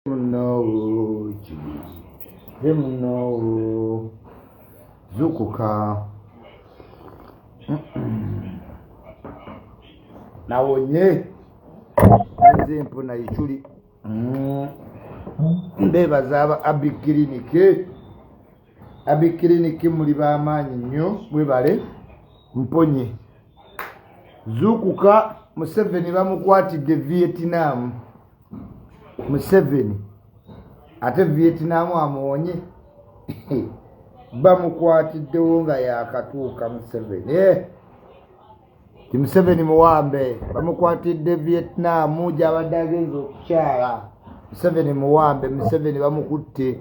No, no, Zukuka. Now, ye, example na Iculi. Ndeba zaba abikirinike muri bamanyi nnyo mwebale mponye. Zukuka Museveni bamukwatidde Vietnam. Museveni ate Vietnam amuwonye bamukwatiddewo nga yakatuuka Museveni Museveni muwambe bamukwatidde Vietnam gy'abadde agenza okukyala. Museveni muwambe. Museveni bamukutte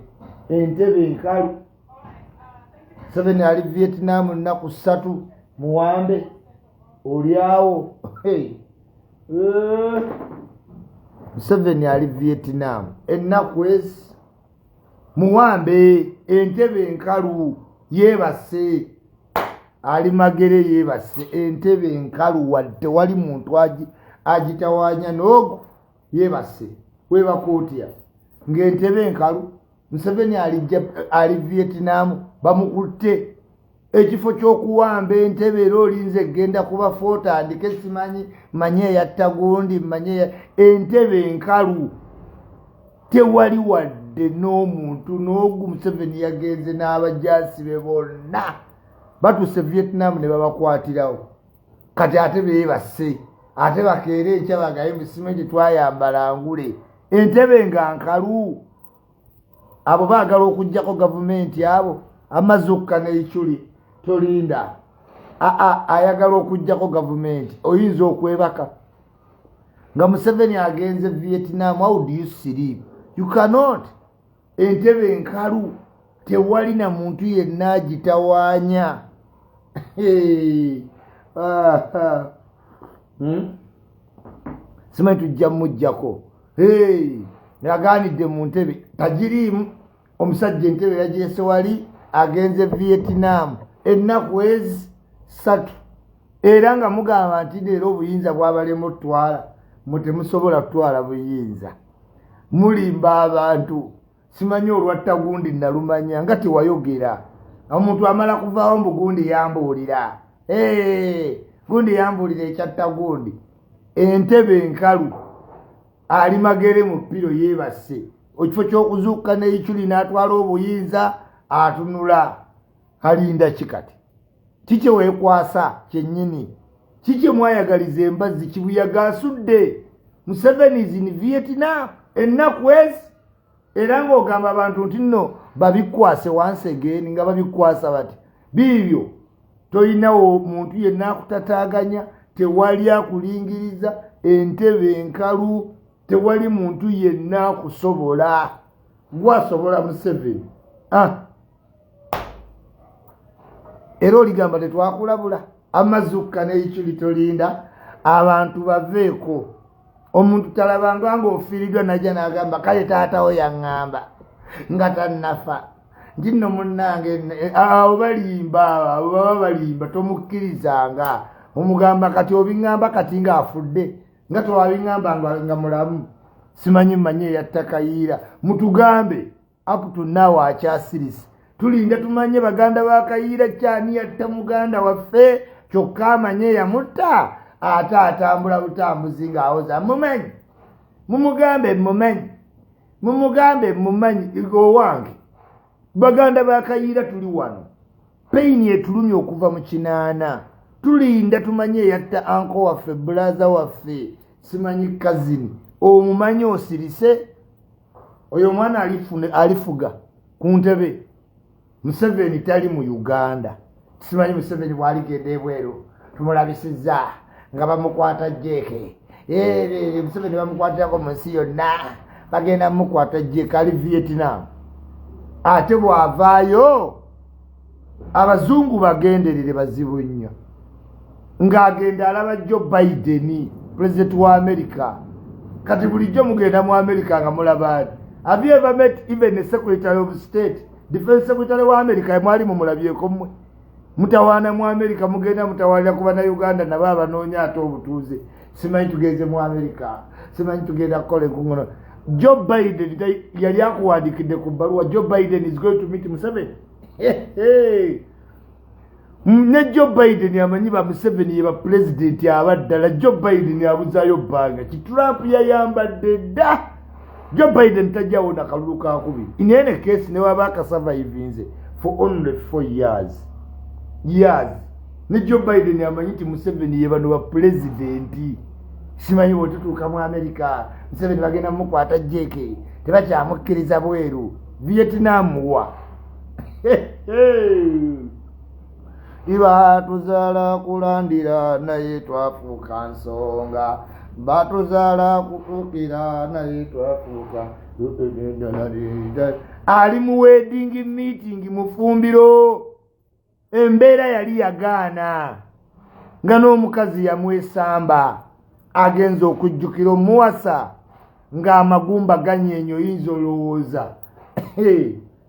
entebe enkalu. Museveni ali Vietnam nnaku 3 muwambe olyawo. Museveni ali Vietnam ennaku ezi muwambe entebe enkalu yeebase ali magere yeebase entebe enkalu wadde wali muntu agitawaanya n'ogo yeebase webakootya ng'entebe enkalu. Museveni ali Vietnam bamukutte ekifo ky'okuwamba entebe era olinze genda kuba footandike simanyi manye eyatta gundi manye entebe enkalu tewali wadde n'omuntu n'ogu. Museveni yagenze n'abajaasi be bonna batuse Vietnam ne babakwatirawo kati ate beebase ate bakeere ekya bagaye musime gye twayambala ngule entebe nga nkalu. Abo baagala okuggyako gavumenti abo amaze okukana Iculi tolinda ayagala okuggyako gavumenti oyinza okwebaka nga Museveni agenze Vietnam. How do you sleep? You cannot. Entebe enkalu tewali na muntu yenna agitawaanya. Simanyi tujja mujjako yagaanidde mu ntebe tagiriimu. Omusajja entebe yagyese wali agenze Vietnam ennaku ezi 3 era nga mugamba nti leero obuyinza bwabalemu otwala mutemusobola kutwala buyinza mulimba abantu. Simanyi olwatta gundi nalumanya nga tewayogera. Omuntu amala kuvaawo mbu gundi yambuulira gundi yambuulira ekyatta gundi. Entebe enkalu ali magere mu ppiro yeebase ekifo ky'okuzuuka ne Iculi n'atwala obuyinza atunula alinda kikati. Kiki weekwasa kyennyini? Kiki mwayagaliza embazzi kibuyaga asudde? Museveni zini Vietnam ennaku ezi era ng'ogamba abantu nti nno babikwase once again nga babikwasa bati biibyo toyinawo muntu yenna akutataaganya tewali akulingiriza entebe enkalu tewali muntu yenna akusobola gwasobola Museveni era oligamba tetwakulabula amazukka ne Iculi tolinda abantu baveeko. Omuntu talabanga ng'ofiiriddwa najja n'agamba kale taatawo yaŋŋamba nga tannafa nti nno munnange abo balimba abo baba balimba tomukkirizanga omugamba kati obiŋŋamba kati ng'afudde nga tewabiŋŋamba nga mulamu. Simanyi manye eyatta Kayiira mutugambe up to now akyasirise tulinda tumanye baganda ba Kayiira kyani yatta muganda waffe kyokka amanye yamutta ate atambula butambuzi ng'awoza mumanyi mumugambe mumanyi igo wange baganda ba Kayiira tuli wano peyini etulumye okuva mu 8 tulinda tumanye yatta anko waffe bulaza waffe simanyi kazini omumanyi osirise oyo mwana alifuga ku ntebe. Museveni tali mu Uganda. Simanyi Museveni bwaligenda ebweru tumulabisizza nga bamukwata jeke Museveni bamukwatirako mu nsi yonna bagenda mukwata jeke ali Vietnam. Ate bwavaayo abazungu bagenderere bazibu nnyo ng'agenda alaba Joe Biden president wa America. Kati bulijjo mugenda mu America nga mulaba. Have you ever met even the Secretary of State? Defense Secretary wa America mwali mumulabyeko mmwe. Mutawaana mu America mugenda mutawalira kuba na Uganda nabo abanoonya ate obutuuze. Simanyi tugeze mu America. Simanyi tugenda kukola enkunguno. Joe Biden yali akuwadikide ku bbaluwa Joe Biden is going to meet Museveni. Ne Joe Biden amanyi ba Museveni ye ba president abaddala. Joe Biden abuzayo bbanga Trump yayambadde dda. Joe Biden tajjawo na kalulu kakubiri. In any case ne wabaka survivinze for only 4 years. Ne Joe Biden amanyi ti Museveni ye bano ba president. Simanyi wotutuuka mu America Museveni bagenda mukwata jeke tebakyamukkiriza bweru Vietnam wa iba tuzaala kulandira naye twafuuka nsonga batuzaala kutuukira naye twafuuka ali mu wedding meeting mu Fumbiro embeera yali yagaana nga n'omukazi yamwesamba agenza okujjukira omuwasa ng'amagumba ganyenyo oyinza olowooza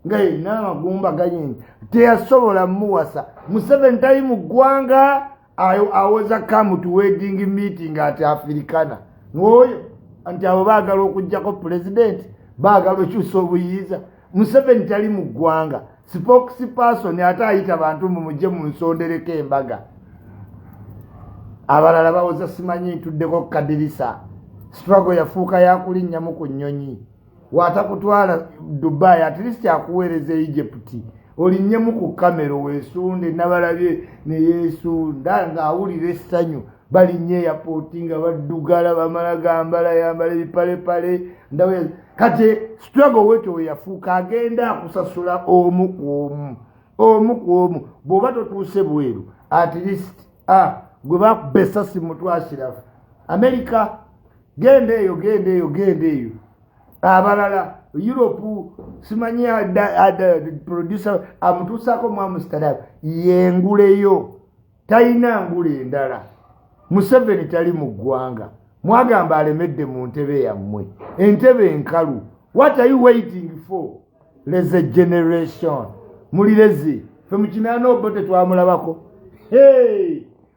nga yenna amagumba ganyenyo teyasobola muwasa. Museveni tali mu ggwanga awoza come to wedding meeting ati Africana oyo nti abo baagala okuggyako president baagala okyusa obuyiiza. Museveni tali mu ggwanga spokesperson ate ayita bantu mumujje munsondereko embaga. Abalala bawoza simanyi ntuddeko kadirisa struggle yafuuka yakulinnyamu ku nnyonyi watakutwala Dubai at least akuweereza Egypt olinnyemu ku kamera weesunde nabalabye ne yeesunda ng'awulira essanyu balinnye airport nga baddugala bamala gambala yambala ebipalepale ndawe kati struggle weto we yafuuka agenda akusasula omu ku omu bw'oba totuuse bweru at least gwe bakubesa simutwasirafu America genda eyo abalala Europe simanyi producer amutuusako mu Amsterdam yenguleyo talina ngule endala. Museveni tali mu ggwanga mwagamba alemedde mu ntebe yammwe entebe enkalu. What are you waiting for? Leze generation mulireze fe mukinaana obote twamulabako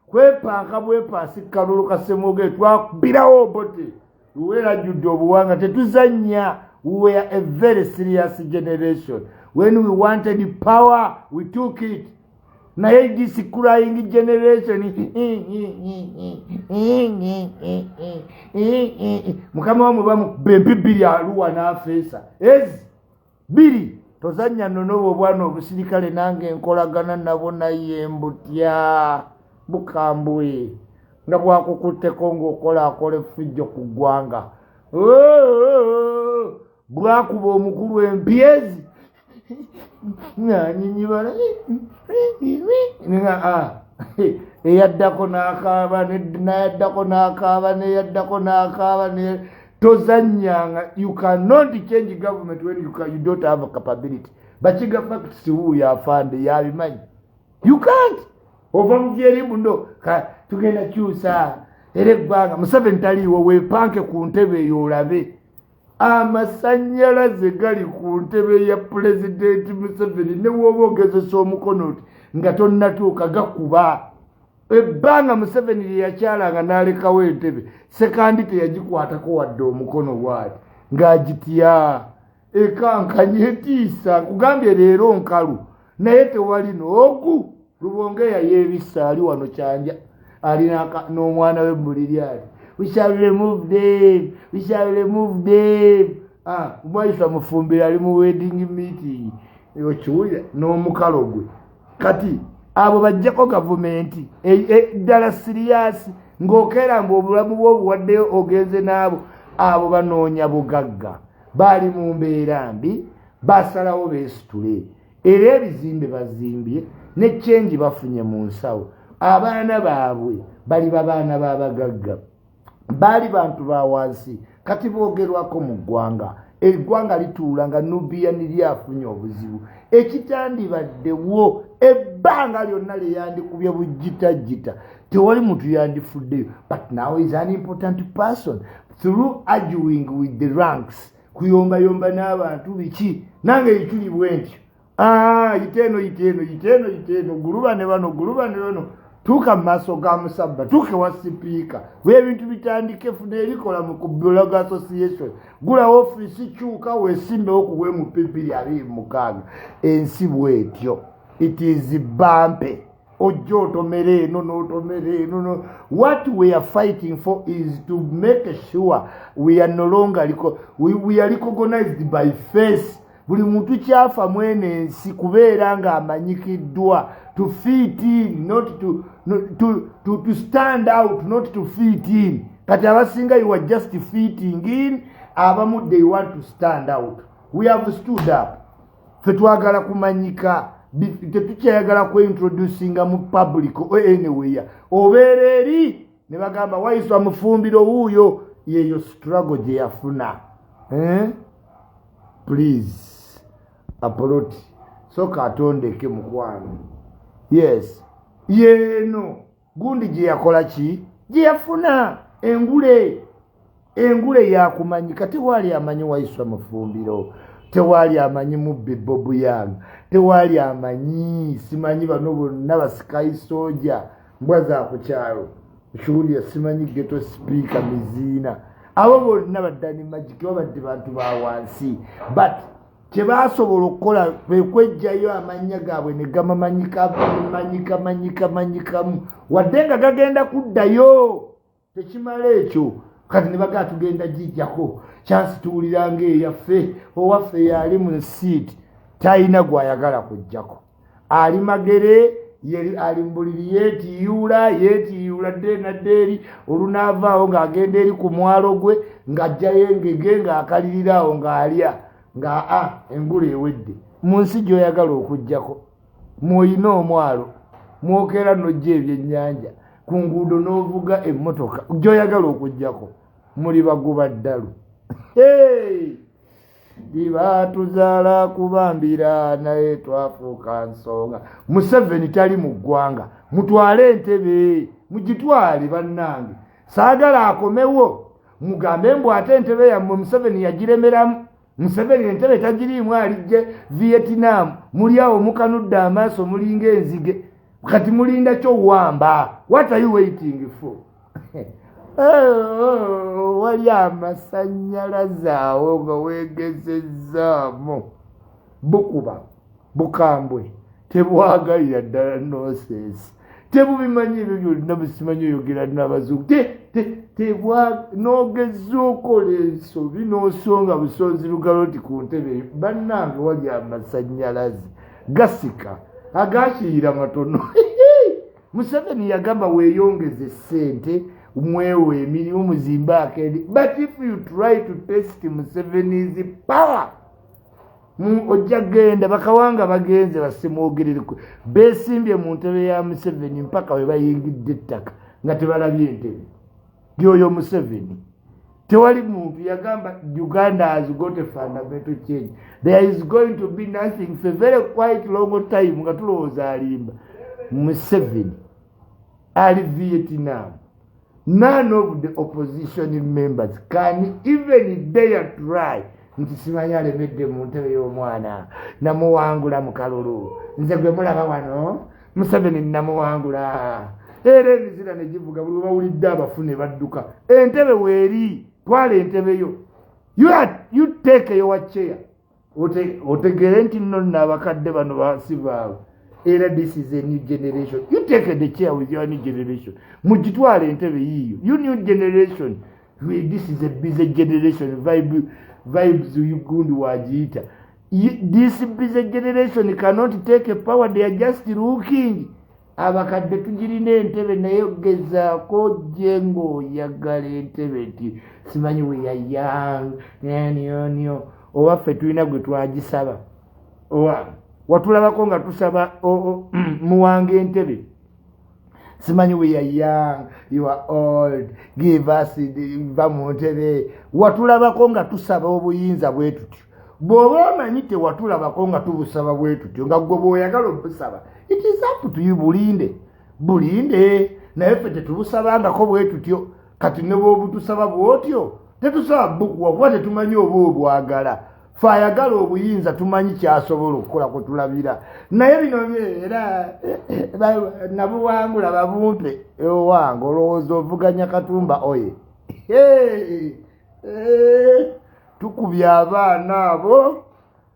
kwepanka bwepansi kalulu kasemoge twakubirawo obote luwera judde obuwanga tetuzanya. We were a very serious generation. When we wanted power we took it. Naye this crying generation mukama wamubamu bembibiri aluwa n'afeesa ezi biri tozanya nono obwana obusirikale nange enkolagana nabo naye mbutya bukambwe nga bwakukutteko ng'okola effujjo ku ggwanga bwakuba omukulu empyezi nanyinyi eyaddako n'akaaba tozanyanga. You cannot change government when you don't have a capability. Bachiga facts wuyo afande yabimanyi. You can't. Ova muvyeri muno tugenda kyusa era eggwanga Museveni taliiwo weepanke ku ntebe eyo olabe amasannyalaze gali ku ntebe ya pulezidenti Museveni ne wooba ogezesa omukono nga tonnatuuka gakuba. Ebbanga Museveni lye yakyalanga n'alekawo entebe sekandi teyagikwatako wadde omukono bw'ati ng'agitya ekankanye etiisa nkugambye leero nkalu naye tewali n'ogu Lubongeya yeebisa ali wano Kyanja alina n'omwana we muliri ali we shall remove them. Mwaifa Mufumbira ali mu wedding meeting okiwulira n'omukalo gwe kati abo bajjako gavumenti ddala siriyasi ng'okeera mbu obulamu bw'obuwaddeyo ogenze n'abo abo banoonya bugagga baali mu mbeera mbi basalawo beesitule era ebizimbe bazimbye ne kyenji bafunye mu nsawo. Abaana baabwe bali babaana b'abagagga baali bantu ba wansi kati boogerwako mu ggwanga. Eggwanga lituula nga Nubia nilyafunye obuzibu ekitandibaddewo ebbanga lyonna lye yandikubye bujjitajjita tewali muntu yandifuddeyo. But now is an important person through arguing with the ranks kuyombayomba n'abantu biki nange Iculi bwentyo yiteeno gulubane bano tuuka mu maaso ga musabba tuuke wa sipiika bw'ebintu bitandike funa erikola mu blog association gula ofiisi kyuka weesimbewo ku WMP 226 ensi bwetyo it is bampe ojja otomere eno n'otomere eno no. What we are fighting for is to make sure we are no longer we are recognized by face. Buli muntu kyafa mwene ensi kubeera ng'amanyikiddwa to fit in, not to stand out, not to fit in. Kati abasinga you are just fitting in, abamu they want to stand out. We have stood up. Ffe twagala kumanyika, tetukyayagala kweintroducinga mu public anywhere. Obeera eri ne bagamba wayiswa mufumbiro wuuyo yeyo struggle gye yafuna. Please. Apoloti soka atondeke mukwano. Yes yeno gundi gye yakola ki gye yafuna engule yakumanyika. Tewali amanyi wayiswa mufumbiro, tewali amanyi mubbi Bobu yange, tewali amanyi simanyi bano bonna basikayi soja mbwa za ku kyalo shughuli ya simanyi geto speaker miziina abo bonna baddani magiki babadde bantu ba wansi but kyebasobola okukola kwejjayo amannya gaabwe ne gamamanyikamu wadde nga gagenda kuddayo tekimala ekyo kati ne bagaa tugenda gijjako chansi tuwuliranga eyaffe owaffe yali mu nsiiti talina gwayagala kujjako ali magere ali mbuliri yeetiyuula dde nadde eri olunaavaawo ng'agenda eri ku mwalo gwe ng'ajjayo engege ng'akalirirawo ng'alya nga engule ewedde mu nsi gy'oyagala okujjako mw'olina omwalo mwokera n'ojja ebyennyanja ku nguudo n'ovuga emmotoka gy'oyagala okujjako muli bagoba ddalu libaatuzaala kubambira naye twafuuka nsonga. Museveni tali mu ggwanga mutwale entebe mugitwale bannange saagala akomewo mugambe mbu ate entebe yammwe Museveni yagiremeramu. Museveni entebe tagiriimu alijje Vietnam muli awo mukanudde amaaso mulinga enzige kati mulinda kyowamba. What are you waiting for? Wali amasannyalaze awo nga weegezezzaamu bukuba bukambwe tebwagalira ddala nonsense tebubimanyi ebyo byonna busimanyi oyogera n'abazungu noogezza okola ensobi n'osonga busonzi lugaloti ku ntebe bannange wali amasannyalaze gasika agakiira matono. Museveni yagamba weeyongeze ssente mwewe emirimu muzimba akendi but if you try to test Museveni's power ojja genda bakawanga bagenze basemwogerereko beesimbye mu ntebe ya Museveni mpaka we bayingidde ettaka nga tebalabye entebe gyoyo Museveni. Tewali muntu yagamba Uganda has got a fundamental change. There is going to be nothing for a very quite long time nga tulowooza alimba. Museveni ali Vietnam. None of the opposition members can even dare try nti simanyi alemedde mu ntebe y'omwana namuwangula mu kalulu nze gwe mulaba wano Museveni namuwangula era emizira ne givuga buli bawulidde abafune badduka entebe weeri twala entebe yo you take your chair otegere nti nno n'abakadde bano basi baabwe era this is a new generation. You take the chair with your new generation mugitwala entebe yiyo you new generation. This is a busy generation vibes yugundu wajiita. This busy generation cannot take a power. They are just looking. Abakadde tugirina entebe naye gezaako jengo yagala entebe nti simanyi we are young nyo owaffe tulina gwe twagisaba watulabako nga tusaba muwange entebe simanyi we are young you are old give us va mu ntebe watulabako nga tusaba obuyinza bwe tutyo bw'oba omanyi tewatulabako nga tubusaba bwe tutyo nga gwe bw'oyagala obusaba it is up to you bulinde naye ffe tetubusabangako bwe tutyo kati ne bw'obutusaba bw'otyo tetusaba bukuwa kuba tetumanyi oba obwagala fe ayagala obuyinza tumanyi kyasobola okukola kwe tulabira naye bino era nabuwangula babumpe owange olowooza ovuganya katumba oye tukubye abaana abo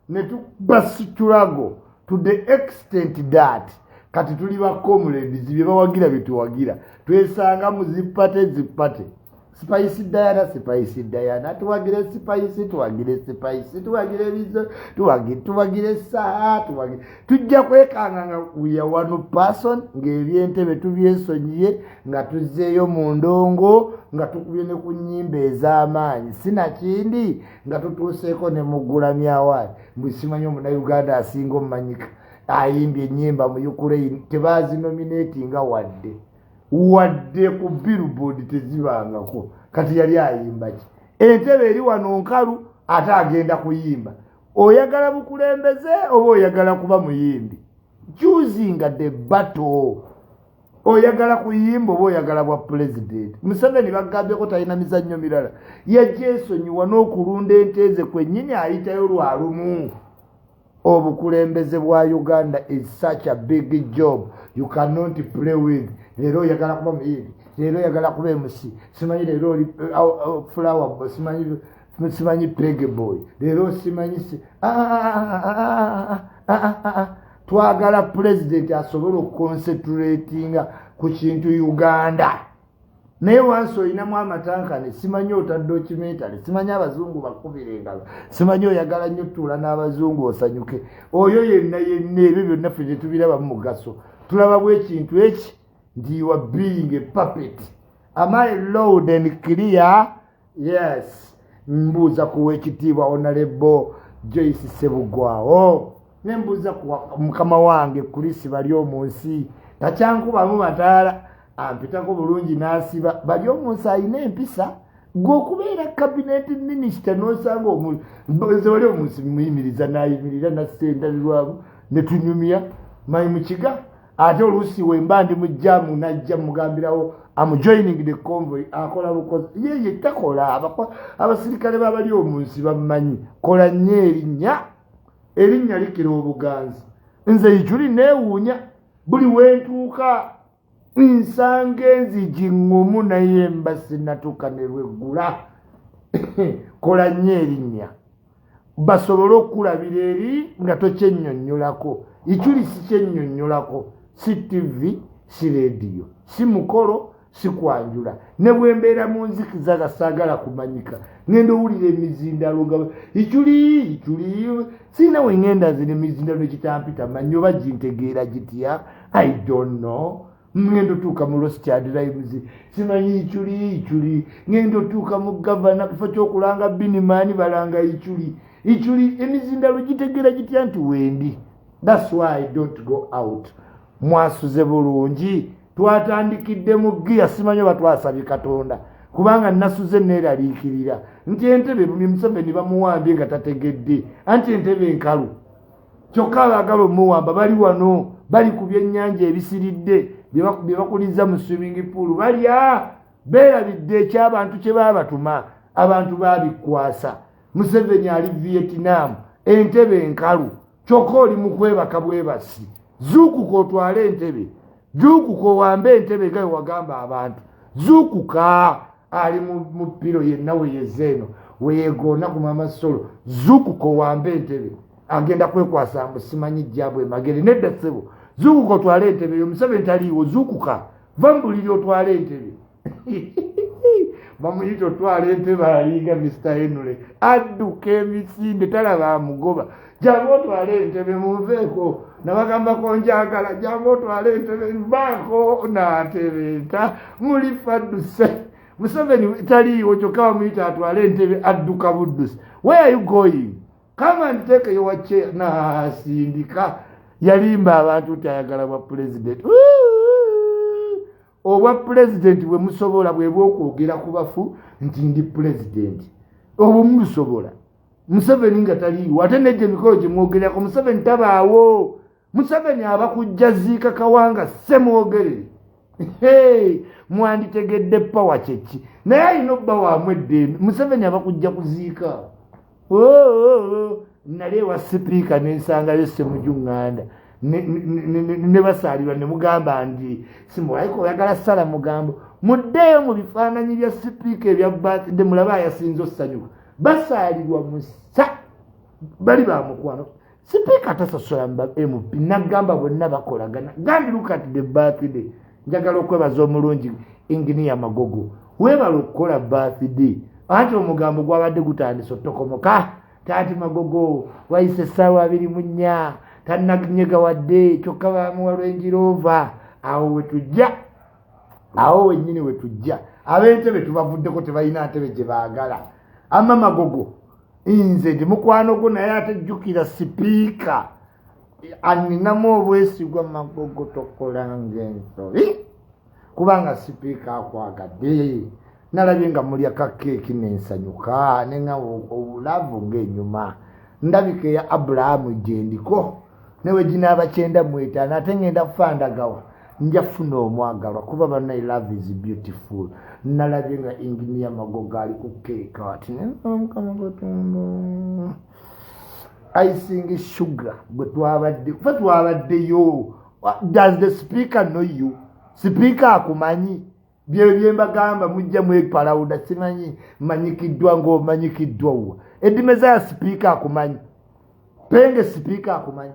ne tubasitulago to the extent that kati tuli ba comrades bye bawagira bituwagira twesanga mu zippate Spicy Diana, tuwagire spicy, tuwagire bizo, tuwagire saa, tujja kwekanga nga we are one person, ng'ebyentebe tubyesonyiye, nga tuzzeeyo mu ndongo, nga tukubye ne ku nnyimba ez'amaanyi. Sina kindi, nga tutuuseeko ne mugulamya awaali. Mbwe simanyi Omunnauganda asinga omumanyika. Ayimbye ennyimba mu Iculi, tebaazinominatinga wadde ku billboard tezibangako kati yali ayimba ki entebe eri wano nkalu ate agenda kuyimba oyagala bukulembeze oba oyagala kuba muyimbi choosing the battle oyagala kuyimba oba oyagala bwa president Museveni bagambyeko talina mizannyo mirala yajesonyiwa n'okulunda enteze kwennyini ayitayo lwalumu obukulembeze bwa Uganda is such a big job you cannot play with lero yagala kuba muyimbi lero yagala kuba MC simanyi lero flower simanyi peg boy lero simanyi twagala president asobola concentratinga ku kintu Uganda naye wansi olinamu amatankane simanyi ota documentary simanyi abazungu bakubira engalo simanyi oyagala nnyo tuula n'abazungu osanyuke oyo yenna ebyo byonna ffe tetubiraba mu mugaso tulaba bw'ekintu eki nti you are being a puppet. Am I loud and clear? Yes. Mbuuza kuwa ekitiibwa Honorable Joyce Sebugwawo nembuuza ku mukama wange kulisi bali omu nsi takyankubamu mataala ampitako bulungi n'asiba bali omu nsi alina empisa gw'okubeera cabinet minister n'osanga omuze wali omu nsi muyimiriza n'ayimirira nassendabirwamu ne tunyumya mayi mu kiga ate oluusi wemba ndi mujjamu najja mugambirawo am joining the convoy akola bukozi yeye takola abasirikale babali omu nsi bamanyi kola nnyo erinnya likira obuganzi nze Iculi neewuunya buli wentuuka nsanga enzigi ŋŋumu naye mba sinatuuka ne lweggula kola nnyo erinnya basobole okulabira eri nga tokyennyonnyolako Iculi si kyennyonnyolako si TV si radio si mukolo si kwanjula ne bwembeera mu nzikiza gasaagala kumanyika ngenda owulira emizindalo nga Iculi sina we ngenda zina emizindalo ekitampita manyi oba gintegeera gitya I don't know ngenda otuuka mu Rothschild Lives simanyi Iculi ngenda otuuka mu gavana kifo ky'okulanga Binimaani balanga Iculi emizindalo gitegeera gitya nti wendi. That's why I don't go out. Mwasuze bulungi twatandikidde mu gia simanyi batwasabye Katonda kubanga nasuze neeraliikirira nti entebe Museveni bamuwambye nga tategedde anti entebe enkalu kyokka abaagala omuwamba bali wano bali ku byennyanja ebisiridde bye bakuliza mu swimming pool balya beerabidde ekyabantu kye baabatuma abantu baabikwasa Museveni ali Vietnam entebe enkalu kyokka oli mu kwebaka bwebasi zuukuka otwale entebe zuukuka owambe entebe nga wagamba abantu zuukuka ali mu piro yenna weyezeeno weyegoona ku mamasolo zuukuka owambe entebe agenda kwekwasa musimanyi jjabwe magere nedda ssebo zuukuka otwale entebe eyo Museveni taliiwo zuukuka va mu buliri otwale entebe bamuyita otwala entebe alinga Mr. Henry adduka emisinde talaba amugoba jangu otwale entebe muveeko nabagambako njagala jangu otwale entebe baako n'atereeta muli fadduse Museveni taliiwo kyokka bamuyita atwale entebe adduka buddusi. Where are you going? Come and take your chair. N'asindika yalimba abantu tayagala bwa president obwa president bwe musobola bwe bwokwogera ku bafu nti ndi president obwo musobola Museveni nga taliiwo ate nejje mikolo gye mwogerako Museveni tabaawo Museveni aba kujja ziika Kawanga semwogerere mwanditegedde pawa kyeki naye alina obba waamu eddembe Museveni aba kujja kuziika nale wa speaker nensanga yose mujunganda ne basalirwa ne mugamba ndi simuwaiko oyagala sala mugambo muddeyo mu bifaananyi bya speaker ebya birthday mulaba yasinza osanyuka basalirwa musa bali bamukwano speaker tasasola MP nagamba bonna bakolagana gandi look at the birthday njagala okwebaza omulungi ingini ya magogo webala okukola birthday anti omugambo gwabadde gutandise otokomoka taati magogo wayise essaawa 24 tannanyega wadde kyokka bamuwa Range Rover awo wetujja awo wennyini wetujja ab'entebe tubavuddeko tebalina ntebe gye baagala ama magogo nze ndi mukwano gwo naye atejjukira sipiika aninamu obwesigwa magogo tokolanga ensobi kubanga sipiika akwagadde nalabye nga mulya kakeeki nensanyuka nenga obulavu ng'enyuma ndabika eya Abulahamu gyendiko newe ginaaba 9 ate ngenda kufandagawa nja funa omwagalwa kuba bana love is beautiful nalabye nga engineer magogo ali ku keeka ati icing sugar bwe twabaddeyo does the speaker know you speaker akumanyi byembagamba mujja mwepalawuda simanyi manyikiddwa ng'omanyikiddwa wa eddimeza ya speaker akumanyi penge speaker akumanyi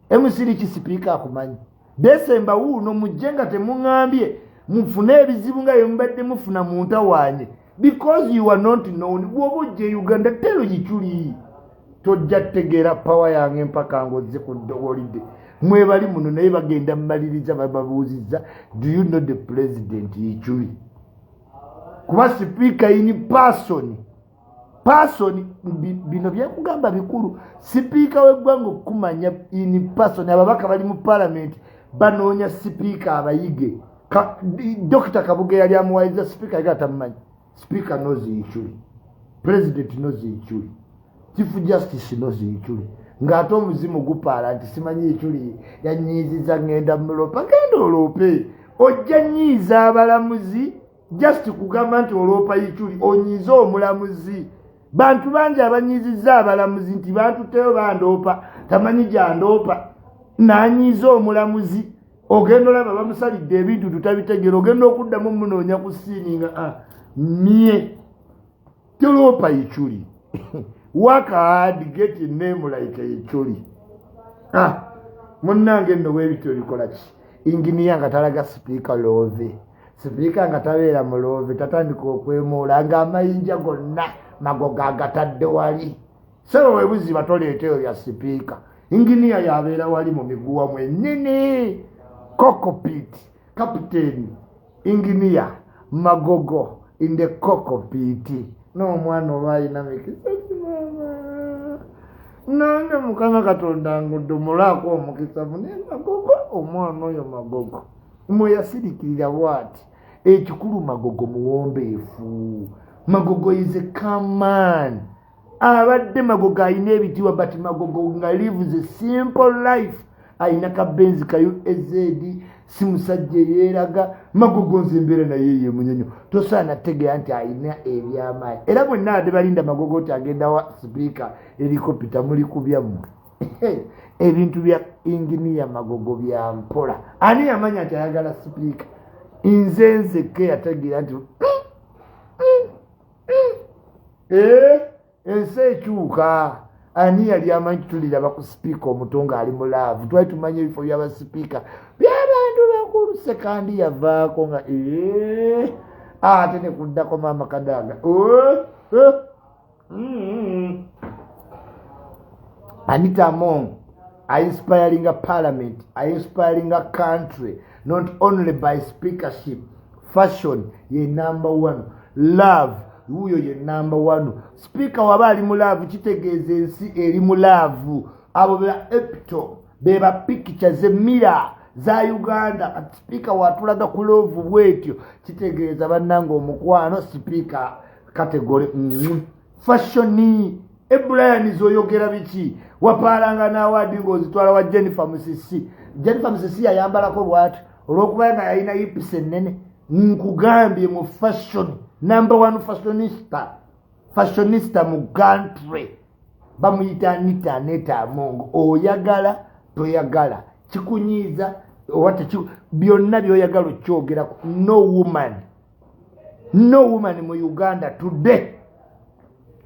emusiriki speaker akumanyi Desemba wuno mujje nga temuŋŋambye mufune ebizibu nga yemubadde mufuna mu ntawaanye because you are not known bw'oba ojja Uganda tero Iculi tojja tegeera pawa yange mpaka ng'ozze ku ddowolidde mwebali muno naye bagenda mmaliriza bababuuzizza do you know the president Iculi kuba speaker in person bino byakugamba bikulu speaker w'eggwanga okumanya in person ababaka bali mu parliament banoonya speaker abayige Dr. Kabuge yali amuwayiza speaker yali atamumanyi speaker knows Iculi president knows Iculi chief justice knows Iculi ng'ate omuzimu gupaala nti simanyi Iculi yanyiiziza ngenda mulopa genda oloope ojja nyiiza abalamuzi just kugamba nti oloopa Iculi onyiiza omulamuzi bantu bangi abanyiizizza abalamuzi nti bantuteyo bandoopa tamanyi gyandoopa nanyiiza omulamuzi ogenda olaba bamusalidde ebintu tutabitegera ogenda okuddamu munoonya ku siininga mye toloopa Iculi work hard get your name like Iculi munnange nno bwebityo bikola ki inginiya nga talaga sipiika loove sipiika nga tabeera mu loove tatandika okwemuula ng'amayinja gonna magogo agatadde wali sebo webuziba toleeteyo lya sipiika inginiya yabeera wali mu miguwa mwennyini cockpit captain inginiya magogo in the cockpit n'omwana oba alina mikisa nange Mukama Katonda ngudumulaako omukisa munene magogo omwana oyo magogo mwe yasirikirira bwati ekikulu magogo muwombeefu magogo is a common abadde magogo ayina ebitiibwa but magogo nga lives a simple life ayina kabenzi kayo ezedi si musajja yeeraga magogo nze mbeera naye ye munyonyo tosaana tegeera nti ayina ebyamaanyi era mwenna ade balinda magogo oti agenda wa sipiika helikopita muli kubyammwe ebintu bya inginiya magogo bya mpola ani yamanya nti ayagala sipiika nze nzeke yategeera nti ensi ekyuka ani yali amanyi tuliraba ku sipiika omutonga ali mu laavu twali tumanya ebifo by'abasipiika by'abantu bakulu sekandi yavaako nga ate ne kuddako maama Kadaga Anita Among inspiring a parliament, inspiring a country, not only by speakership. Fashion ye number 1, love huyo ye number 1. Speaker wabali mu love kitegeeza ensi eri mu love. Abo beba epito beba pictures emira za Uganda. Speaker watulaga ku love bwetyo kitegeeza bannange omukwano speaker category fashion Brian zoyogera biki wapalanga na awadi ngozitwala wa Jennifer Musisi yayambalako bwatu olwokuba nga yalina hips ennene nkugambye mu fashion number 1 fashionista mu country bamuyita Anita Amongo oyagala toyagala kikunyiza wate byonna byoyagala okyogera no woman mu Uganda today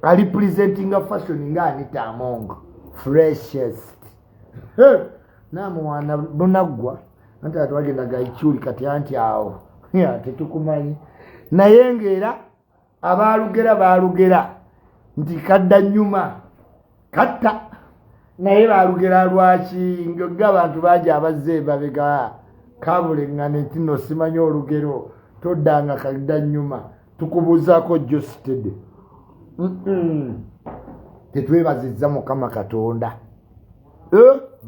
are representing a fashion nga Anita Amongo freshest namwana bunagwa anti atwagendaga Iculi kati anti awo tetukumanyi naye ngera abalugera nti kadda nyuma katta naye balugera lwaki nga abantu baje abazze babega kabulengane tino simanyi olugero toddanga kadda nyuma tukubuzaako Jostede tetwebazizza Mukama Katonda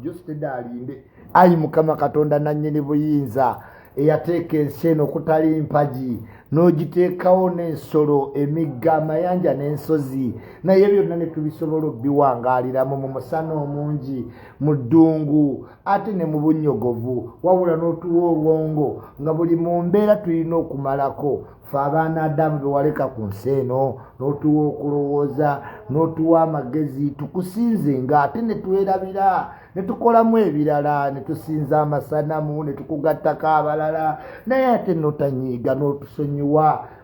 Jostede alinde ayi Mukama Katonda nannyini buyinza eyateeka ensi eno okutali mpaji n'ogiteekawo n'ensolo emigga amayanja n'ensozi naye byonna ne tubisobola obbiwangaaliramu mu musana omungi mu ddungu ate ne mu bunnyogovu wabula n'otuwa obwongo nga buli mu mbeera tulina okumalako fe abaana Adamu bewaleka ku nsi eno n'otuwa okulowooza n'otuwa amagezi tukusinze nga ate ne twerabira ne tukolamu ebirala ne tusinza amasanamu ne tukugattako abalala naye ate n'otanyiiga n'otusonyiwa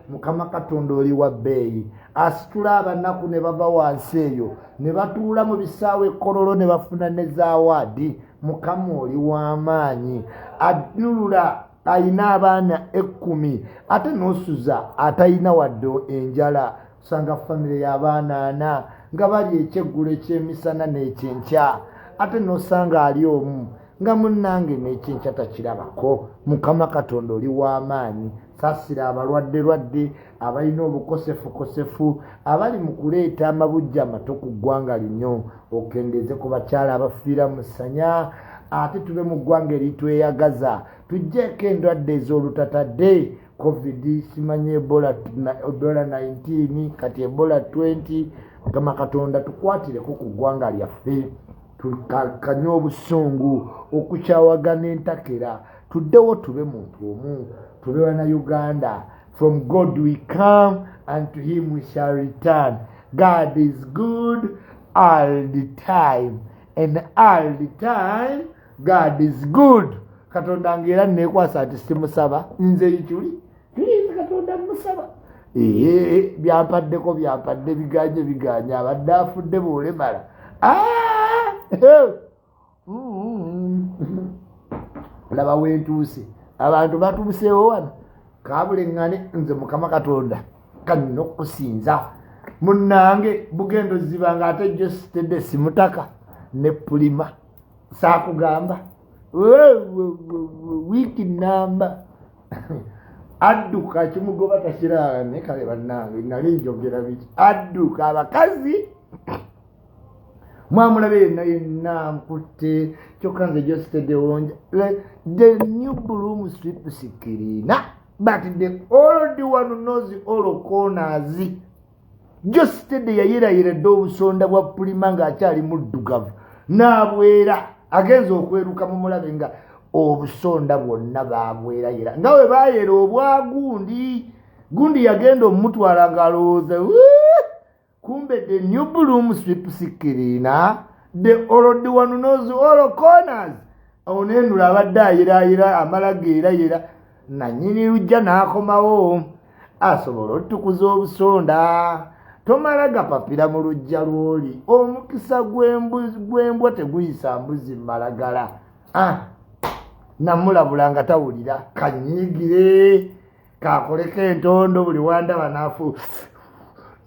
Mukama Katonda oli wa bbeeyi asitula abanaku ne bava wansi eyo ne batuula mu bisaawe ekkololo ne bafuna ne zaawaadi Mukama oli w'amaanyi ajulula ayina abaana 10 ate n'osuza atayina wadde enjala usanga famire y'abaana 4 nga bali ekyeggulo ekyemisana n'ekyenkya ate n'osanga ali omu nga munnange n'ekyenkya takirabako Mukama Katonda oli w'amaanyi saasira abalwadde abalina obukosefu abali mu kuleeta amabujja amato ku ggwanga linyo okendeze ku bakyala abafiira mu ssanya ate tube mu ggwanga eritweyagaza tugjeeko endwadde ez'olutatadde covid simanyi ebola 19 kati ebola 20 Mukama Katonda tukwatireko ku ggwanga lyaffe tukakanye obusungu okukyawagana entakera tuddewo tube muntu omu tube wana Uganda from God we come and to him we shall return. God is good all the time and all the time God is good. Katonda ngera nekwasa ati simusaba nze Iculi Katonda musaba byampadde biganye abadde afudde bw'olemala laba wentuuse abantu batuuseewo wano kabulengane nze Mukama Katonda kanina okusinza munnange bugendo zibanga ate Jostede simutaka ne Pulima saakugamba wiiki namba adduka kimugoba takiraba ne kale bannange nali njogera biki adduka abakazi mwamulabe yenna nkutte kyokka nze Jostede wonja the new broom sweep sikirina but the old one knows all corners. Jostede yayirayiredde obusonda bwa Pulima ng'akyali muddugavu n'abwera agenza okweruka mu mulabe nga obusonda bwonna baabwerayira nga bwe baayera obwa gundi yagenda omutwala ng'alowooza kumbe the new broom sweep sikirina the old one knows all corners. Onenula abadde ayiraayira amala geerayira nannyini lujja n'akomawo asobola otukuza obusonda tomala gapapira mu lujja lw'oli omukisa gw'embwa teguyisa mbuzi malagala namulabula nga tawulira kanyiigire kakoleko entondo buli wandaba naafu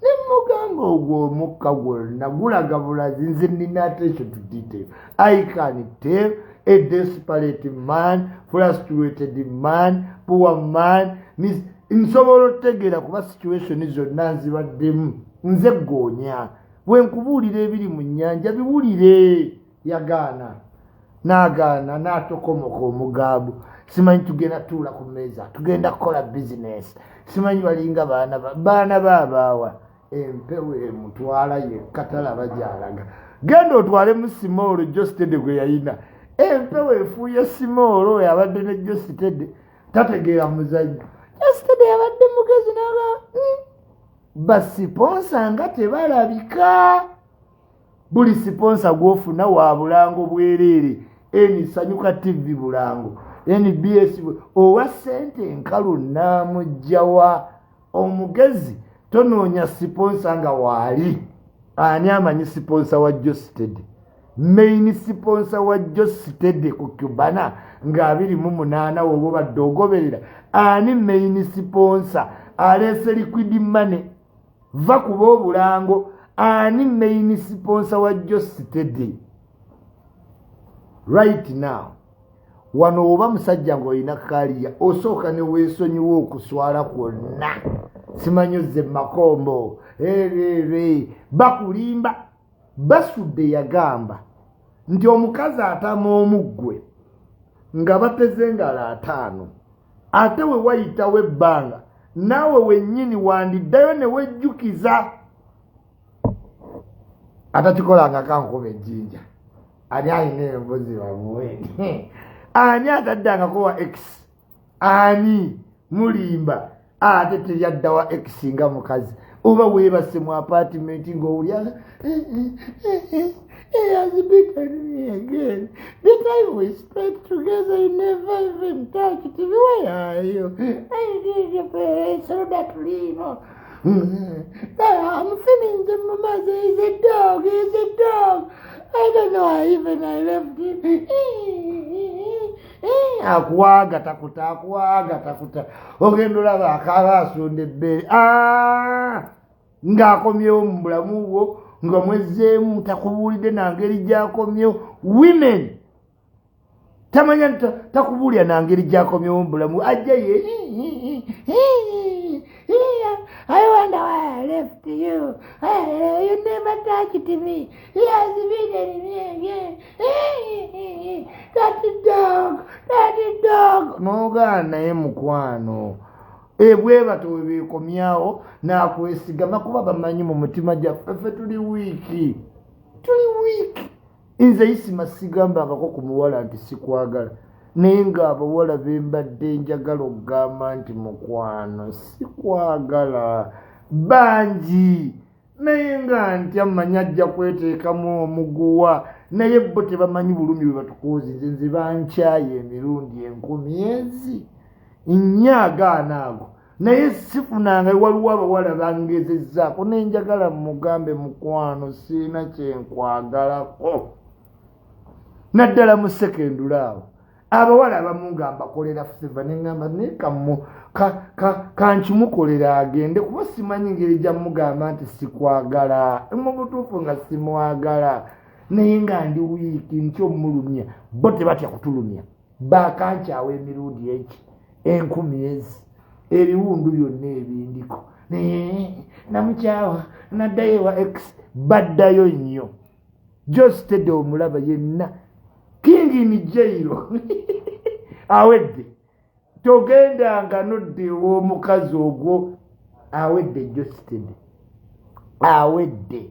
nemugamba ogwo omukka gwonna gulaga bulazi nze nina attention to detail. I can tell a desperate man, frustrated man, poor man nsobola otegeera kuba situation zonna nzibaddemu nze goonya bwenkubuulira ebiri mu nnyanja biwulire yagaana n'agaana n'atokomoka omugambo simanyi tugenda tuula ku mmeeza tugenda kukola business simanyi balinga baana baabaawa empewo emutwala yekka talaba gy'alaga genda otwalemu Simoolo Jostede gwe yayina empewo efuuye Simoolo yabadde ne Jostede tategeera muzannyo Jostede yabadde mugezi naga basiponsa nga tebalabika buli sponsor gwofuna wa Bulango bwerere Sanyuka TV Bulango NBS owa sente nkalu namujjawa omugezi tonoonya sponsor nga waali ani amanyi sponsor wa Josted main sponsor wa Josted ku Cubana nga 28 wobo badogoberera ani main sponsor alese liquid money va kubo Bulango ani main sponsor wa Josted right now wano oba musajja ng'olina kaliya osooka ne weesonyiwa okuswala kwonna simanyoze makombo bakulimba basudde yagamba nti omukazi atama omuggwe nga bateze engalo 5 ate we wayitawo ebbanga naawe wennyini wandiddayo ne wejjukiza atakikolanga kankuba ejjinja ani alina embuzi bamuwe ani ataddangako wa X ani mulimba ate teyadda wa X nga mukazi oba weebase mu apartment ng'owulya he has beaten me again. The time we spent together, you never even touched me. Where are you? I need a place so that we know. I'm feeling the mama is a dog, he's a dog. I don't know how even I left him. Akwaga takuta. Ogendo laba akaba asunde be. Ng'akomyewo mu bulamu bwo nga mwezzeemu takubuulidde nangeri gy'akomyewo women tamanya takubuulira nangeri gy'akomyewo mu bulamu ajja ye I wonder why I left you. You never touched me. He has beaten me again. That dog. Noga naye mukwano. Ebweba tuwebekomyawo nakwesigama kuba bamanyi mu mutima gyaffe tuli wiiki nze isima sigambangako ku muwala nti sikwagala naye ng'abawala bembadde njagala okugamba nti mukwano sikwagala bangi naye nga nti amanyi ajja kweteekamu omuguwa naye bo tebamanyi bulumi bwe batukuuzize nze bankyaye emirundi 10 nnyagaana ago naye sifunanga waliwo abawala bangezezzaako nenjagala mugambe mukwano siina kyenkwagalako naddala mu sekendulaawo abawala abamu nga mbakolera feva neŋŋamba naye kankimukolera agende kuba simanyi ngeri gyamugamba nti sikwagala mu butuufu nga simwagala naye nga ndi wiiki nti omulumya bo tebatya kutulumya bakankyawo emirundi eki 10 ebiwundu byonna ebindiko namukyawa naddayo wa X baddayo nnyo Josted omulaba yenna kingini jairo awedde togendanga nodde w'omukazi ogwo awedde Josted awedde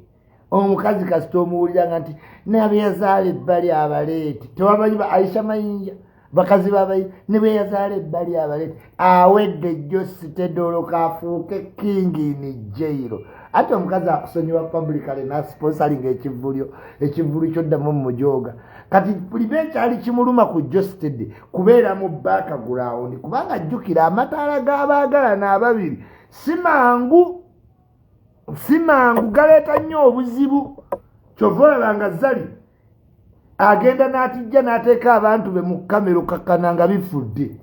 omukazi kasita omuwuliranga nti nabeyazaala ebbali abaleeti tewamanyi ba Aisha Mayinja bakazi babayi ne bwe yazaala ebbali abalete awedde Josted olwokafuuke kingini jairo ate omukazi akusonyiwa publicly nasponsalinga ekivulu kyoddamu mumujoga kati pulibe ekyali kimuluma ku Josted kubeera mu background kubanga jjukira amataala g'abaagalana ababiri si mangu galeeta nnyo obuzibu kyova olabanga zali agenda n'atijja n'ateeka abantu be mu kamero kakkana nga bifudde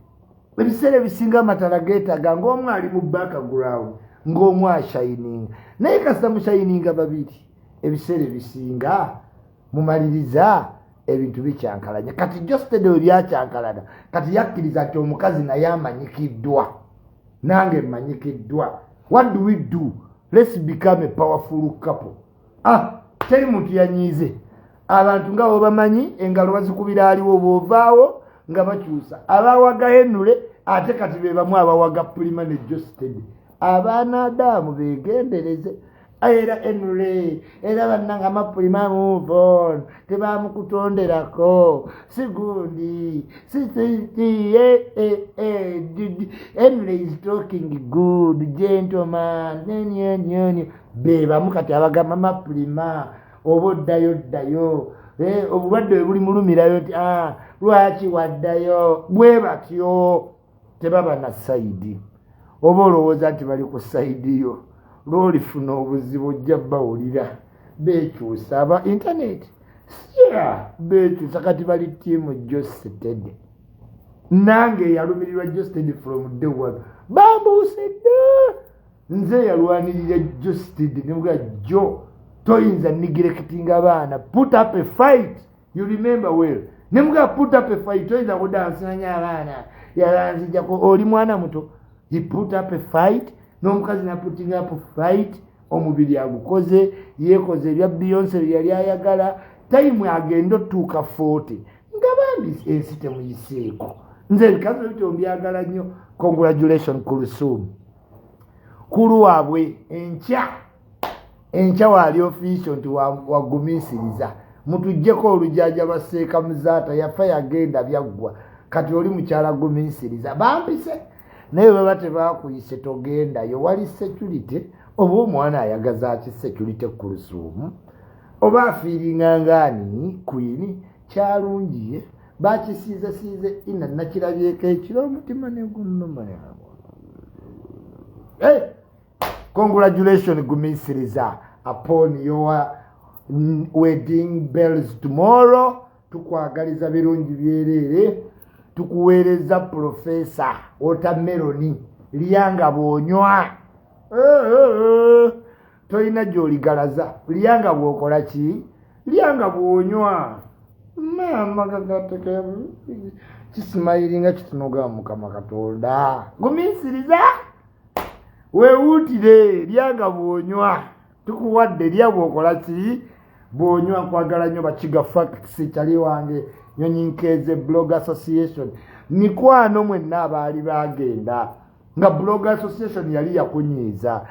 ebiseera ebisinga amataala geetaaga ng'omu ali mu background ng'omu ashayininga naye kasita mushayininga babiri ebiseera ebisinga mumaliriza ebintu bikyankalanya kati Josted we byakyankalana kati yakkiriza nti omukazi naye amanyikiddwa nange mmanyikiddwa what do we do? Let's become a powerful couple. Teri muntu yanyize abantu nga obamanyi engalo bazikubira aliwo bovaawo nga bakyusa abawaga Henule ate kati be bamu abawaga Pulima ne Josted abaana Adamu begendereze era Henule era bannanga Mapulima move on tebamukutonderako sigundi Henule is talking good gentleman be bamu kati abagamba Mapulima oba oddayo obulwadde bwe buli mulumirayo nti lwaki waddayo bwe batyo tebaba na sayidi oba olowooza nti bali ku sayidi yo lwolifuna obuzibu ojja bawulira beekyusa aba intaneti beekyusa kati bali tiimu josted nange yalumirirwa josted from day one bambuusedde nze yalwanirira josted nemugala jo toyinza negirekitinga abaana put up a fight you remember well nemugala put up a fight toyinza kudansanya abaana yalanzijako oli mwana muto he put up a fight n'omukazi na putting up a fight omubiri agukoze yekoze ebya Beyonce yali ayagala time agenda otuuka 40 nga bambi ensi temuyiseeko nze ebikazi ebyo mbyagala nnyo congratulation Kulusum kulu waabwe enkya waali official nti wagumiisiriza mutujjeko olujjaja baseeka muzaata yafa yagenda byaggwa kati oli mukyala gumiisiriza bampise naye baba tebakuyise togendayo wali security oba omwana ayagaza ki security Kulusum oba afiiringa ngaani queen kyalungiye bakisiize ina nakirabyeko ekiro omutima negunnuma congratulations gumiisiriza upon your wedding bells tomorrow tukwagaliza birungi byereere tukuweereza profesa watermelon lyanga bwonywa toyina gy'oligalaza lyanga bw'okola ki lyanga bw'onywa mama gagateke kisimayiringa kitunoga mukama Katonda gumiisiriza weewuutire lyanga bw'onywa tukuwadde lya bw'okola ki bw'onywa nkwagala nnyo bakiga facts kyali wange Nyonyi Nkeze Blog Association mikwano mwenna abaali bagenda nga Blog Association yali yakunyiiza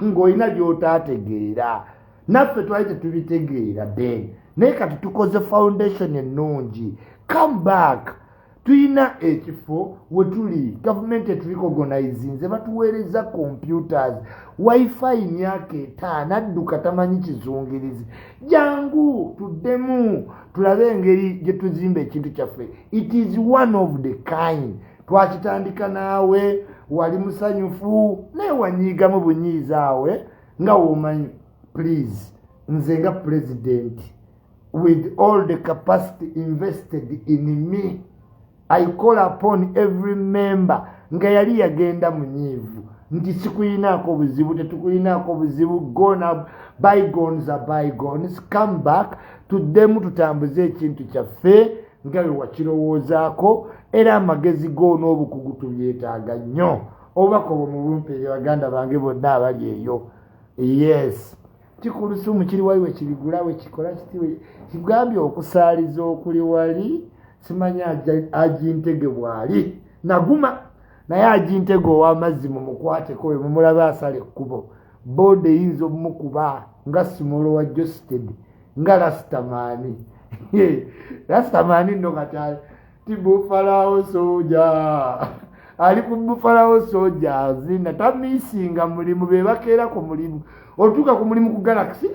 ng'olina by'otaategeera naffe twali tetubitegeera then naye kati tukoze foundation ennungi come back tuyina ekifo we tuli gavumenti etulicognizinze batuweereza computers wifi myaka 5 adduka tamanyi kizungirizi jangu tuddemu tulabe engeri gye tuzimba ekintu kyaffe it is one of the kind twakitandika naawe wali musanyufu naye wanyiigamu bunyiizaawe nga womanyi please nze nga president with all the capacity invested in me I call upon every member nga yali yagenda munyiivu nti sikuyinaako buzibu tetukuyinaako buzibu gona bygones are bygones come back tuddemu tutambuze ekintu kyaffe nga we wakirowoozaako era amagezi go n'obukugu tubyetaaga nnyo obubaka obwo mubumpeere baganda bange bonna abali eyo yes Kikulusumu kiri wali wekibigula wekikola kiti kigambye okusaaliza okuli wali simanya ajintege bwali naguma naye ajintege ow'amazzi mu Mukwateko we mumulaba asala ekkubo bode yinza omukuba nga simolo wa josted nga rastamani rastamani nno kati ti Buffalo Soldier ali ku Buffalo Soldier zina tamisinga mulimu be bakeera ku mulimu otuuka ku mulimu ku galaxy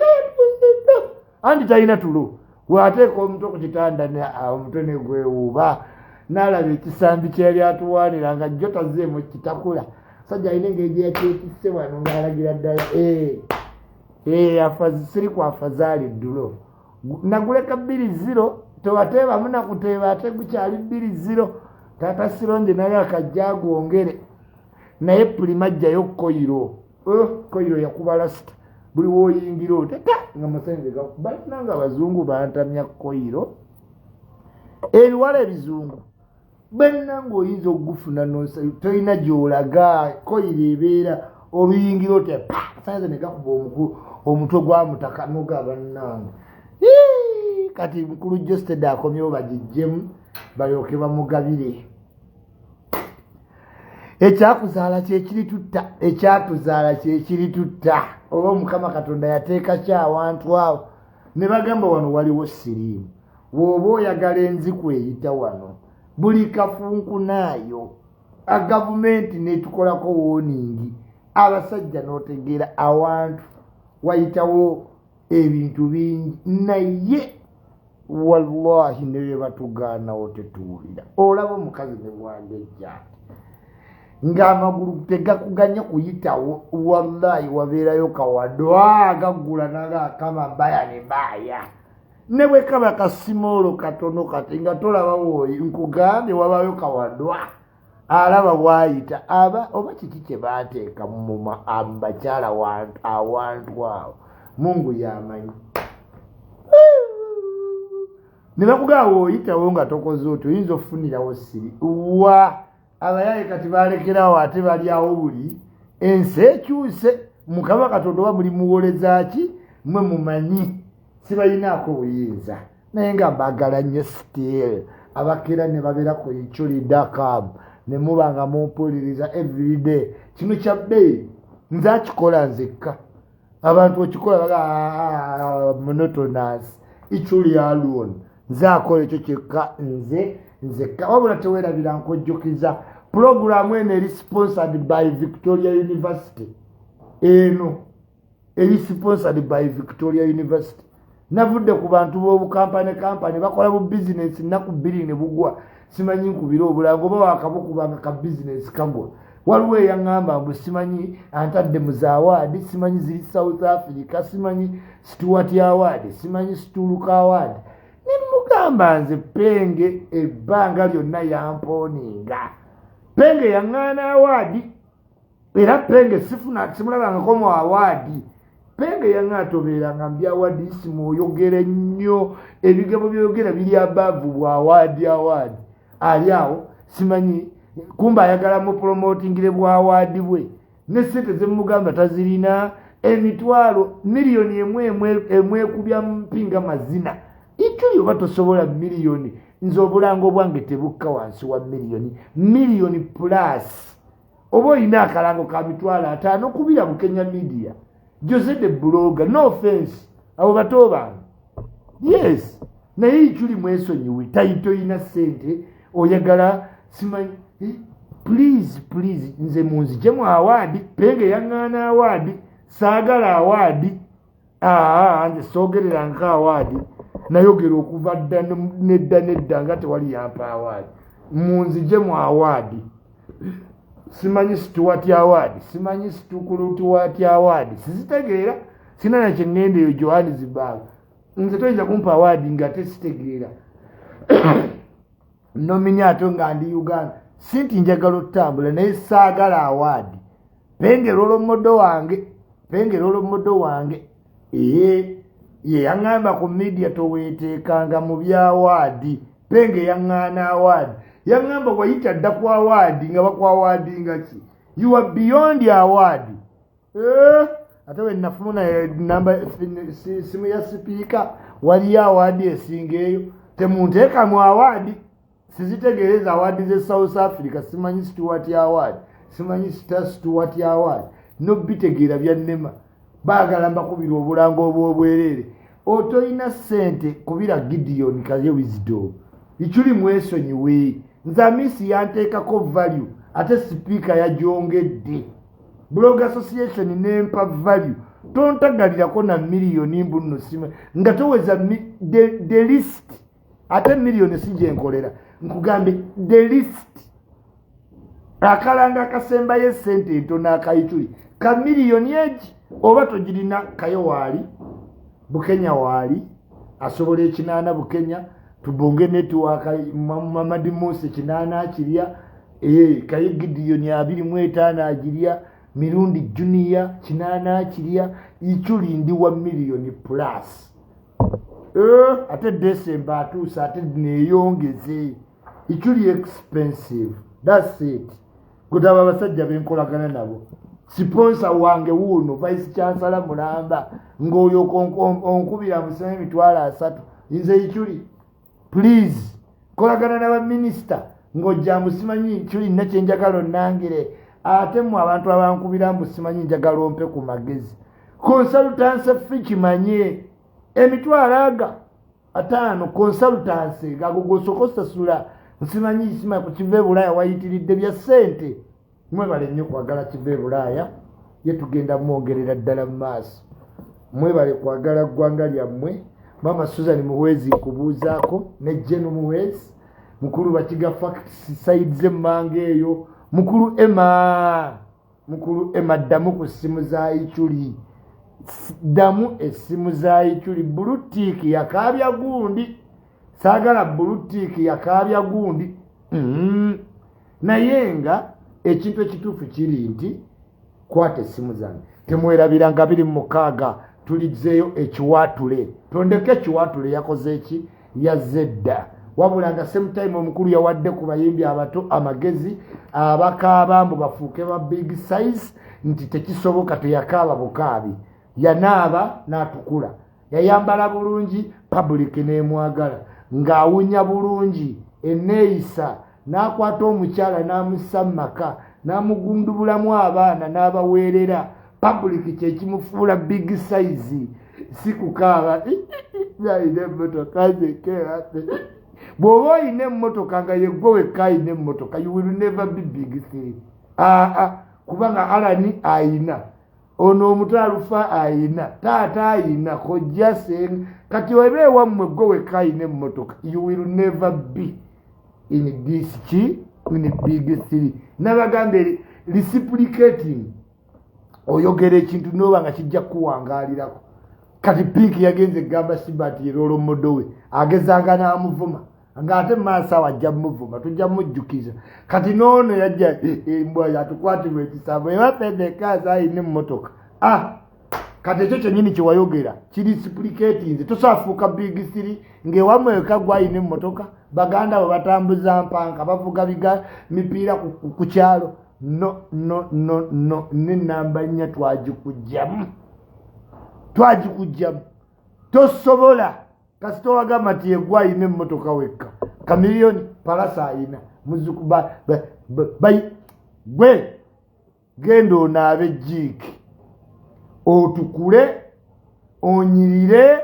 andi talina tulo bw'ateeka omutwe ku kitanda omutwe ne gwewuuba n'alaba ekisambi kyeyali atuwaanira nga jjo tazeemu kitakula sajja alina engeri gye yakyetisse wano ng'alagira ddala siri kwafazaali ddulo naguleka 2-0 tewateebamu nakuteeba ate gukyali 2-0 taata sironje naye akajja agwongere naye pulimajjayo koyiro yakuba lasita buli woyingira otata nga masanyuze gakubalina nga abazungu bantamya koyiro ebiwala ebizungu benna ng'oyinza okugufuna tolina gy'olaga koyiro ebeera oluyingira otya sanze ne gakuba omutwe gwa mutaka nogaba nnange kati mukulu josted akomyewo bagijjemu balyoke bamugabire ekyakuzaala kyekiri tutta oba Mukama Katonda yateeka kyawantu awo ne bagamba wano waliwo siriimu bw'oba oyagala enziku eyita wano buli kafunkunaayo agavumenti netukolako wooningi abasajja n'otegeera awantu wayitawo ebintu bingi naye wallahi ne batugaanawo tetuwulira. Olaba omukazi ne bwagejja ng'amagulu tegakuganya kuyitawo, wallahi wabeerayo kawadwa gaggula nagaakama mbaya ne mbaaya ne bwe kaba kasimoolo katono kati nga tolaba wooyi nkugambye wabayo kawadwa alaba bwayita aba oba kiki kye baateeka mu bakyala awantu awo Mungu yamanyi. Ne bakugamba oyitawo nga tokoze otyo oyinza okufunirawo siri wa abayaye kati balekerawo ate balyawo buli ensi ekyuse Mukama Katonda oba muli muwoleza ki mmwe mumanyi sibalinaako buyinza naye nga mbagala nnyo still abakera ne babeera ku Iculi.com ne muba nga mumpuliriza everyday. Kino kya bbeeyi nze akikola nzekka abantu okikola baga monotonous Iculi alone nze akola ekyo kyekka nzekka wabula teweerabira nkojjukiza puroguramu eno eri sponsored by Victoria University eri sponsored by Victoria University. Navudde ku bantu b'obukampani bakola bu bizinesi nnaku bbiri ne bugwa simanyi nkubira obulango oba wakabukubanga ka bizinesi kagwa. Waliwo eyaŋŋamba mbu simanyi antadde mu zawaadi simanyi ziri South Africa simanyi Stewart Award simanyi Stuluka Award ne mugamba nze Penge ebbanga lyonna yampooninga. Penge yaŋŋaana awaadi era Penge simulabangako mu awaadi. Penge yaŋŋatobeeranga mu byawaadi simuyogere nnyo ebigabo byogera biri abaavu bwa awaadi ali awo simanyi kumba ayagala mu promotingire bwa awaadi bwe ne ssente zemugamba tazirina emitwalo miliyoni emwekubya mpinga mazina Iculi oba tosobola miliyoni nze obulango bwange tebukka wansi wa miliyoni plus oba olina akalango ka mitwalo 5 kubira mu Kenya Media Jose the blogger no offense abo bato bange yes naye Iculi mwesonyiwe tayito ina ssente oyagala simanyi please nze munzije mu awaadi Penge yaŋŋaana awaadi saagala awaadi nze soogerera nka awaadi nayogera okuva dda nedda nga tewali yampa awaadi munzije mu awaadi simanyi Stewart Award simanyi Stewart Award sizitegeera sina na kyengende eyo Johannesburg nze toyinza kumpa awaadi nga tesitegeera nominyato nga ndi Uganda sinti njagala otambula naye saagala awaadi Penge lolo wange ye yaŋŋamba ku media toweeteekanga mu byawaadi Penge yaŋŋaana awaadi yaŋŋamba wayita dda ku awaadi nga baku awaadi nga ki you are beyond awaadi ate we nafuna namba simu ya sipiika waliyo awaadi esinga eyo temunteeka mu awaadi sizitegeereza awaadi ze South Africa simanyi Stewart Award simanyi Stewart Award nobitegeera byannema baagala mbakubira obulango obwobwereere otoyina ssente kubira Gideon kaye wisdom Iculi mwesonyiwe nze amisi yanteekako value ate sipiika yagyongedde blog association nempa value tontagalirako na miliyoni mbuno sima nga toweza the list ate miliyoni sijenkolera nkugambe the list akalanga akasembayo ssente entono aka Iculi ka miliyoni egi oba togirina kayo waali Bukenya waali asobola ekinaana Bukenya tubonge network Mamadi Mose kinana akirya kaye Gideon 25 agirya mirundi junior kinana akirya Iculi ndi wa miliyoni plus ate December atuusa ate neeyongeze Iculi expensive that's it kutaba basajja benkolagana nabo sponsor wange wuno vice chancellor mulamba ngoyo onkubira museme mitwala 3 nze Iculi please kolagana na minister ngojja musimanyi Iculi nakye njagalo nangire ate mu abantu abankubira musimanyi njagalo ompe ku magezi consultancy fee kimanye emitwalaga 5 consultancy gagogosokosa sula musimanyi sima ku kive bulaya wayitiridde bya sente mwe bale nnyo kwagala kive bulaya yetugenda mwongerera ddala mu maaso mwebale kwagala ggwanga lyammwe. Mama Susan Muhwezi kubuuzaako ne Jeno Muhwezi, mukulu bakiga facts side z'emmanga eyo, mukulu Emma ddamu ku ssimu za Iculi, ddamu essimu za Iculi. Bulutiiki yakaabya gundi, saagala bulutiiki yakaabya gundi. Naye nga ekintu ekituufu kiri nti kwata essimu zange temwerabira nga 26 tulizeeyo ekiwaatule. Tondeke ekiwaatule yakoze eki yazze dda, wabula nga same time omukulu yawadde ku bayimbi abato amagezi abakaaba mbu bafuuke ba big size nti tekisoboka, teyakaaba bukaabi, yanaaba n'atukula, yayambala bulungi, public n'emwagala, ng'awunya bulungi enneeyisa, n'akwata omukyala n'amussa mu maka, n'amugundubulamu abaana n'abaweerera. Public kyekimufuula big size, si kukaaba ayina emmotoka zekeape. Bw'oba oyina emmotoka nga yeggwe wekka ayina emmotoka, you will never be big three. Kubanga Alani ayina, ono omutaalufa ayina, taata ayina, kojja senga. Kati weba ewammwe gwe wekka ayina emmotoka, you will never be in this in big three. Nabagambe reciprocating, oyogera ekintu noba nga kijja kuwangaalirako. Kati Pink yagenze gamba Sibati yerolo modowe agezanga n'amuvuma ng'ate maaso awajja muvuma tujja mujjukiza. Kati noono yajja mbwa yatukwatibwa ekisambo ewapendekaza ayina emmotoka. Kati ekyo kyennyini kyewayogera kiri reciprocating, tosaafuuka big three ng'ewammwe weka gwe ayina emmotoka, baganda bwe batambuza mpanka bavuga mipiira ku kyalo. No, n'ennamba 4 twagikujjamu. Tosobola kasita wagamba nti yeggwe ayina emmotoka wekka, Kamiliyoni Palasa ayina muzukuba gwe genda onaabe jiiki, otukule, onyirire,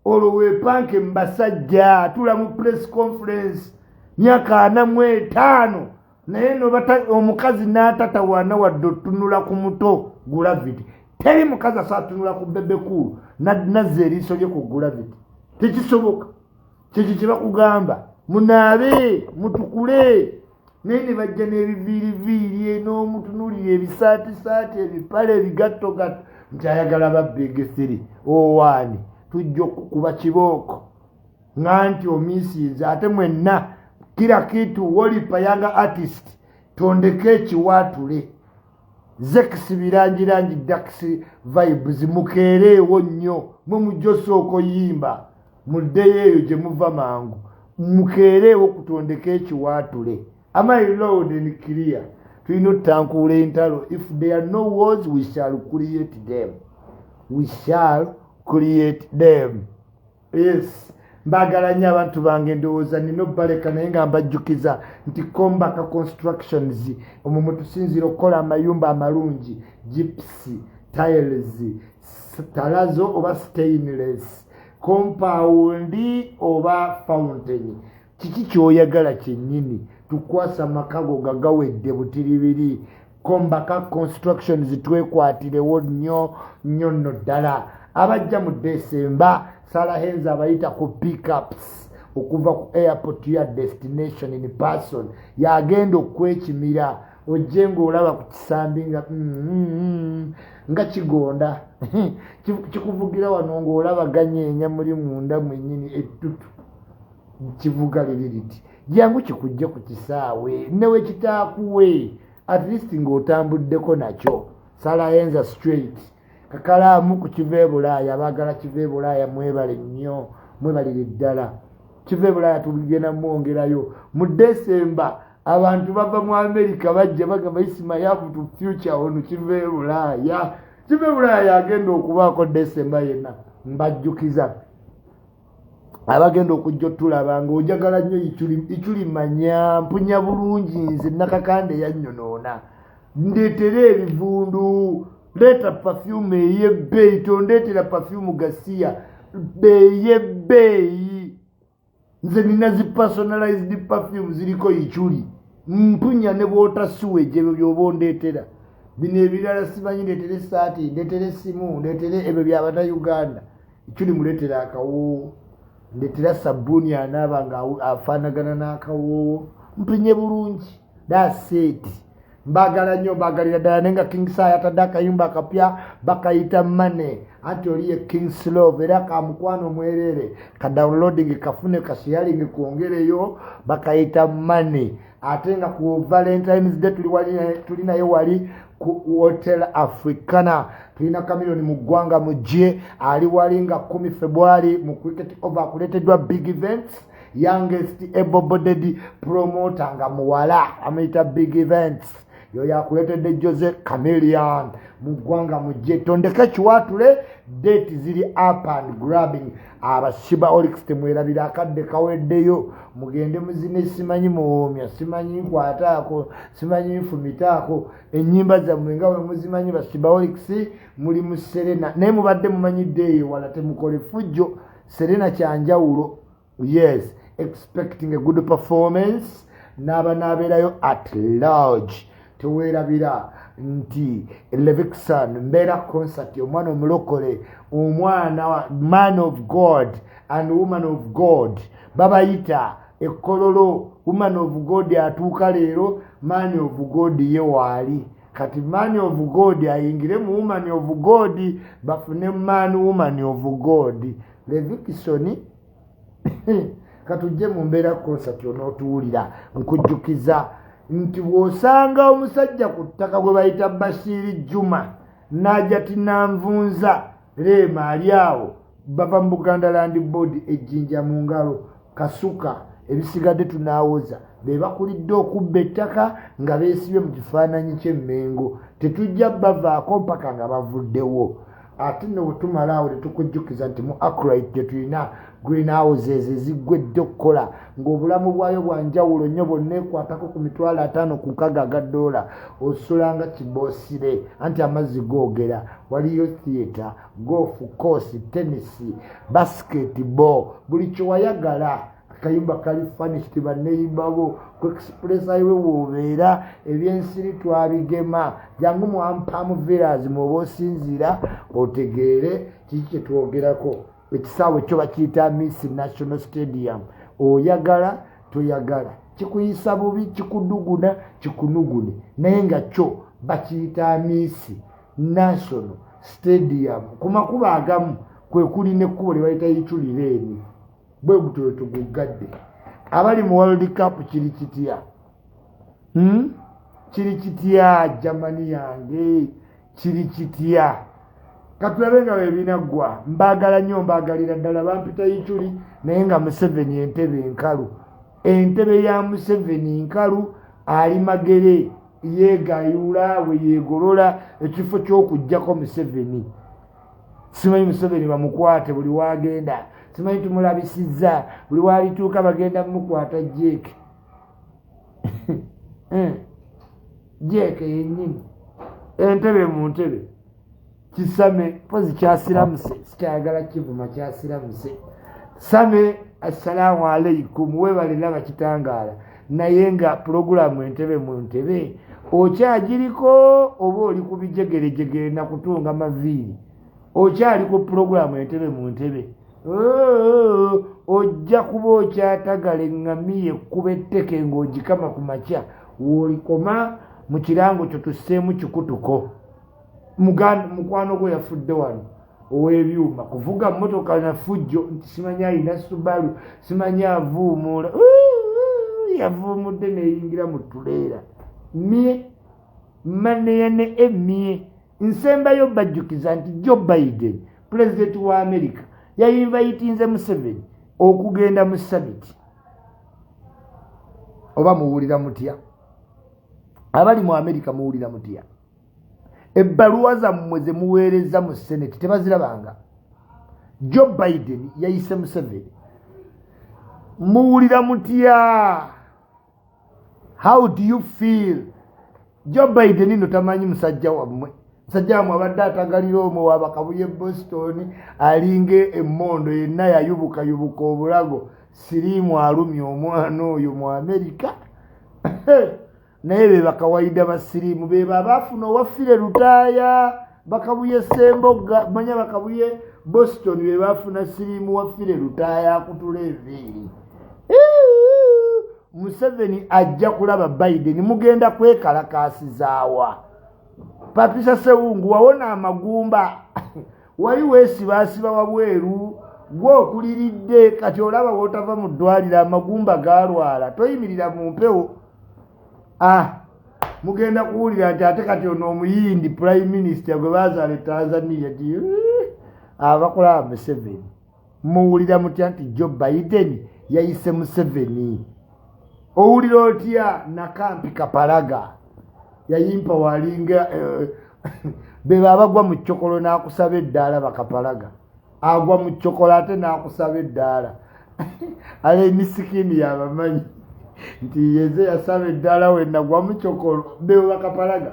olwo weepanke mu basajja, tula mu press conference myaka 45. Naye omukazi n'atatawaana wadde otunula ku muto gulaviti. Teri mukazi asatunula ku bebekulu nazza eriiso lye ku gulaviti, tekisoboka. Kyekyo kye bakugamba, munaabe mutukule. Naye ne bajja n'ebiviiriviiri n'omutunulira ebisaatisaati ebipale ebigattogatto nti ayagala babbegeseri owaani tujja okukuba kibooko nga nti omiisiiza. Ate mwenna kila kitu wolipa yanga artist tondeke ekiwaatule Zex birangirangi Dax vibes mukeereewo nnyo mwe mujjosooka oyimba muddeyo eyo gye muva mangu mukeereewo kutondeka ekiwaatule. Am I loud and clear? Tulina otankuula entalo. If there are no words, we shall create them. We shall create them. Yes. Mbagala nnyo abantu bange ndowooza nina obbaleka naye nga mbajjukiza nti Kombaka Constructions omwo mwe tusinzira okukola amayumba amalungi, gypsy, tiles, talazo oba stainless, compound oba fountain. Kiki kyoyagala kyennyini tukwasa makago gagawedde butiribiri. Kombaka Constructions twekwatirewo nnyo nno ddala. Abajja mu December Sara Henza abayita ku pickups okuva ku airport ya destination in person yagenda okwekimira ojje ng'olaba ku kisambi nga kigonda kikuvugira wano ng'olaba ganyeenya muri munda mwennyini ettutu kivuga liri liti jangu kikujja ku kisaawe newe kitaakuwe at least ng'otambuddeko nakyo. Sara Henza straight kakalaamu ku kive Bulaaya, baagala kive Bulaaya mwebale nnyo, mwebalire ddala. Kive Bulaaya tugenda mwongerayo mu December. Abantu bava mu America bajja bagamba isima yavu to future ono kive Bulaaya. Kive Bulaaya agenda okubaako December yenna. Mbajjukiza abagenda okujja tulaba ng'ojagala nnyo Iculi manya mpunya bulungi nze nakakande yannyonoona ndeetere ebivundu. Leta perfume ey'ebbeeyi, tondeetera perfume Gasiya ey'ebbeeyi. Nze nina zi personalized perfume ziriko Iculi. Mpunya ne bw'ota sewage ebyo by'oba ondeetera. bino ebirala simanyi ndeetere essaati ndeetere essimu ndeetere ebyo byabata Uganda Iculi muleetera akawoowo ndeetera sabbuuni anaaba nga afaanagana n'akawoowo mpinye bulungi that's it mbagala nnyo mbagalira ddala naye nga King Saa yatadde akayimba akapya bakayita Money anti oli ye King Slove era kamukwano mwerere kadawunloading kafune kasharing kwongereyo bakayita Money ate nga ku Valentine's Day tuli naye wali ku Hotel Africana tulina kamiliyoni mu ggwanga mujje ali wali nga 10 February mu cricket over kuleeteddwa big events youngest able-bodied promoter nga muwala amuyita big events yo yakuleetedde Jose Chameleon mu ggwanga mujje tondeka kiwatule date ziri up and grabbing abasiba Olix temwerabira akadde kaweddeyo mugende muzine simanyi muwomya simanyi nkwataako simanyi nfumitaako ennyimba zammwe nga we muzimanyi basiba Olix muli mu Serena naye mubadde mumanyiddeeyo wala temukole fujjo Serena kyanjawulo yes expecting a good performance n'abeerayo at large teweerabira nti Levikson mbeera concert omwana omulokole omwana man of God and woman of God babayita ekkololo woman of God atuuka leero man of God ye waali kati man of God ayingire mu woman of God bafune man woman of God Levikson katujje mu mbeera concert onootuwulira nkujjukiza nti bw'osanga omusajja ku ttaka gwe bayita Bashiri Juma n'ajja tinanvunza leema ali awo bava mu Buganda Land Board ejjinja mu ngalo kasuka ebisigadde tunaawoza be bakulidde okubba ettaka nga beesibye mu kifaananyi ky'emmengo tetujja bavaako mpaka nga bavuddewo ate ne bwe tumala awo tetukujjukiza nti mu Accurate gye tulina greenhouses eziggwedde okukola ng'obulamu bwayo bwanjawulo nnyo bonna ekwatako ku $50,000 ku $100 osulanga kiboosire anti amazzi googera waliyo theatre golf course tennis basketball buli kyewayagala akayimba kali fanished banneyimbabo ku express highway woobeera ebyensiri twabigema jangu mwampamu villas mwoba osinzira otegeere kiki kye twogerako ekisaawe kyo bakiyita Miss National Stadium oyagala toyagala kikuyisa bubi kikuduguna kikunugune naye nga kyo bakiyita Miss National Stadium ku makuba agamu kwe kuli n'ekkubo lye bayita Iculi leeni bwe gutyo tugugadde abali mu World Cup kiri kitya kiri kitya Germany yange kiri kitya katulabe nga webinaggwa mbagala nnyo mbagalira ddala bampita Iculi naye nga Museveni entebe enkalu entebe ya Museveni nkalu ali magere yeegayula we yeegolola ekifo ky'okuggyako Museveni simanyi Museveni bamukwate buli wagenda simanyi tumulabisizza buli walituuka bagenda mukwata jeeke jeeke yennyini entebe mu ntebe kisame pozi kyasiramuse sikyayagala kivuma kyasiramuse same assalamu alaikum webalira bakitangaala naye nga pulogulamu entebe mu ntebe okyagiriko oba oli ku bijegerejegere na kutunga maviiri okyali ku pulogulamu entebe mu ntebe ojja kuba okyatagala eŋŋamiye ekkuba etteke ng'ogikama ku makya w'olikoma mu kirango kyo tusseemu kikutuko mukwano gwe yafudde wano ow'ebyuma kuvuga mmotoka na fujjo nti simanyi alina Subaru simanyi avuumula yavuumudde neeyingira mu tuleera mie maneyane emie nsembayo bajjukiza nti Joe Biden pulezidenti wa America yayinvayitinze Museveni okugenda mu summit oba muwulira mutya abali mu America muwulira mutya ebbaluwa zammwe ze muweereza mu Senate tebazirabanga Joe Biden yayise Museveni muwulira mutya how do you feel Joe Biden no tamanyi musajja wammwe abadde atagalira omwo wabakabuye Boston alinge emmondo yenna yayubuka obulago siriimu alumya omwana oyo mu America naye be bakawaida basirimu be babafuna owafire Lutaaya bakabuye Sembogga manya bakabuye Boston be bafuna sirimu wafire Lutaaya akutula eviiri. Museveni ajja kulaba Biden mugenda kwekalakasizaawa. Patricia Sewungu wawona amagumba wali weesibasiba wabweru gwe okuliridde kati olaba wotava mu ddwaliro amagumba galwala toyimirira mu mpewo. Mugenda kuwulira nti ate kati ono omuyindi prime minister gwe bazaala Tanzania ti abakulaba Museveni muwulira mutya nti Joe Biden yayise Museveni. Owulira otya Nakampi Kapalaga yayimpa walinga be abagwa mu kyokolo n'akusaba eddaala bakapalaga agwa mu kyokolo ate n'akusaba eddaala ale misikini yabamanyi nti yeze yasaba eddaala we nagwa mu kyokolo be bakapalaga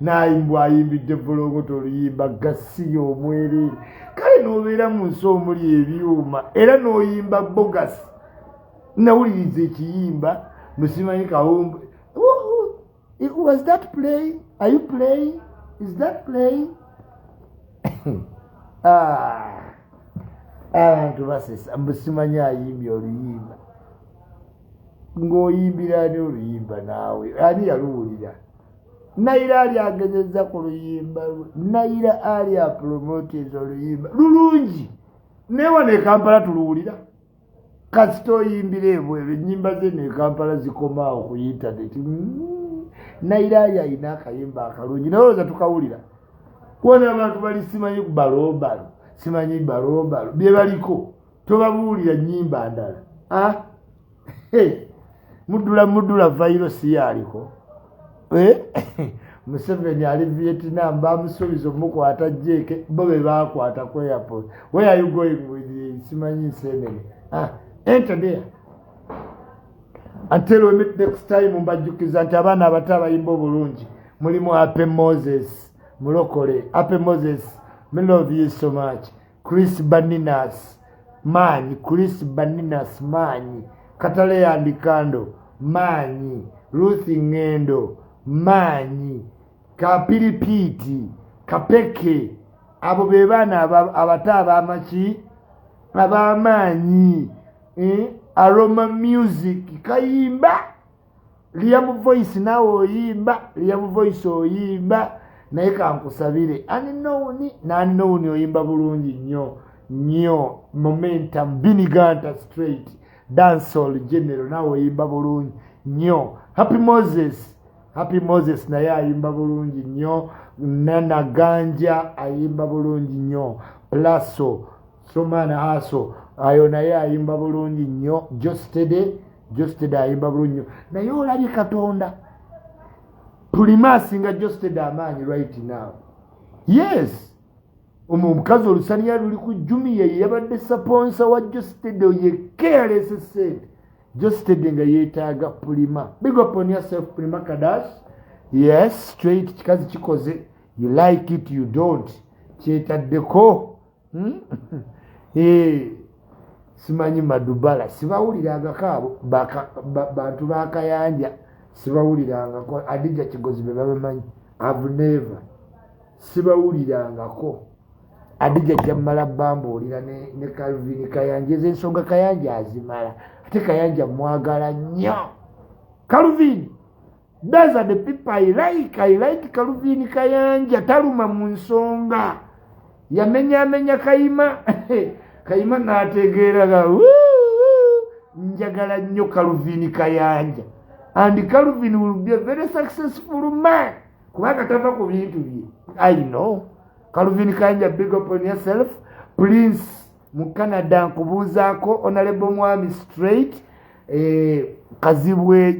nayimbwa ayimbidde bulongoto oluyimba gasiyo omwerere kale n'obeera mu nsi omuli ebyuma era n'oyimba bogasi. Nawuliriza ekiyimba musimanyi kawumbu. Was that playing? Are you playing? Is that playing? Abantu basesa musimanyi ayimbye oluyimba ng'oyimbira ani oluyimba naawe ani yaluwulira? Naira ali agezezza ku luyimba Naira ali apromotes oluyimba lulungi newa ne Kampala tuluwulira kasita oyimbira ebweru ennyimba ze ne Kampala zikomaawo ku internet. Naira ali ayina akayimba akalungi nalowooza tukawulira kuwona abantu bali simanyi balobalo simanyi balobalo bye baliko tobabuulira nnyimba ndala. Mudula virusi yaliko Museveni ali Vietnam bamusuubiza omukwata jeke bo be bakwata ku airport. Where are you going with simanyi Museveni? Enter there. Until we meet next time mbajjukiza nti abaana abato abayimba obulungi mulimu Happy Moses mulokole. Happy Moses, me love you so much. Chris Baninas manyi, Chris Baninas manyi, Katale Andikando manyi, Ruth Ngendo manyi, Kapiripiti Kapeke abo be baana abato abamaki abamanyi. Aroma Music kayimba Liam Voice nawe oyimba Liam Voice oyimba naye kankusabire nani nowuni oyimba bulungi nnyo Momentum Biniganta Straight Dancehall General nawe oyimba bulungi nnyo. Happy Moses naye ayimba bulungi nnyo. Nana Ganja ayimba bulungi nnyo. Plaso Somana Haso ayo naye ayimba bulungi nnyo. Jostede ayimba bulungi nnyo naye olabye Katonda tulimasinga Jostede amaanyi right now. Yes, omukazi olusaniya luli ku Jumi ye yabadde sponsor wa Jostede ye careless said Jostede nga yeetaaga Pulima. Big up on yourself Pulima Kadash. Yes, straight kikazi kikoze. You like it, you don't. Kyetaddeko. Simanyi Madubala sibawuliranga kaabo bantu bakayanja sibawulirangako Adija Kigozi be babamanyi. I've never sibawulirangako Adija Jamala bambuulira ne Calvin Kayanja ez'ensonga Kayanja azimala ate Kayanja mwagala nnyo. Calvin, those are the people I like Calvin Kayanja taluma mu nsonga yamenya Kayima Kayima n'ategeeraga njagala nnyo Calvin Kayanja and Calvin will be a very successful man kubanga tava ku bintu bye. I know Calvin Kayanja, big up on yourself. Prince mu Canada nkubuuzaako Honorable Mwami Straight Kazibwe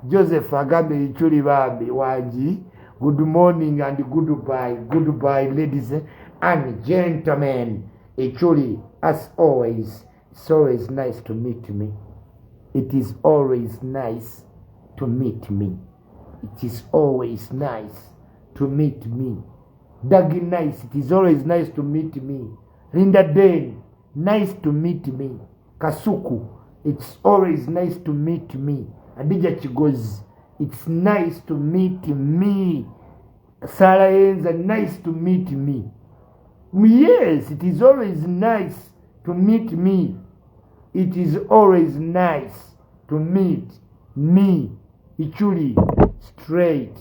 Joseph agambe Iculi bambi wangi. Good morning and goodbye ladies and gentlemen. Iculi, as always, it's always nice to meet me. It is always nice to meet me. It is always nice to meet me. Dagi nice, it is always nice to meet me. Linda Den, nice to meet me. Kasuku, it's always nice to meet me. Adija Kigozi, it's nice to meet me. Sarah Enza, nice to meet me. Yes, it is always nice to meet me. It is always nice to meet me. Iculi, straight.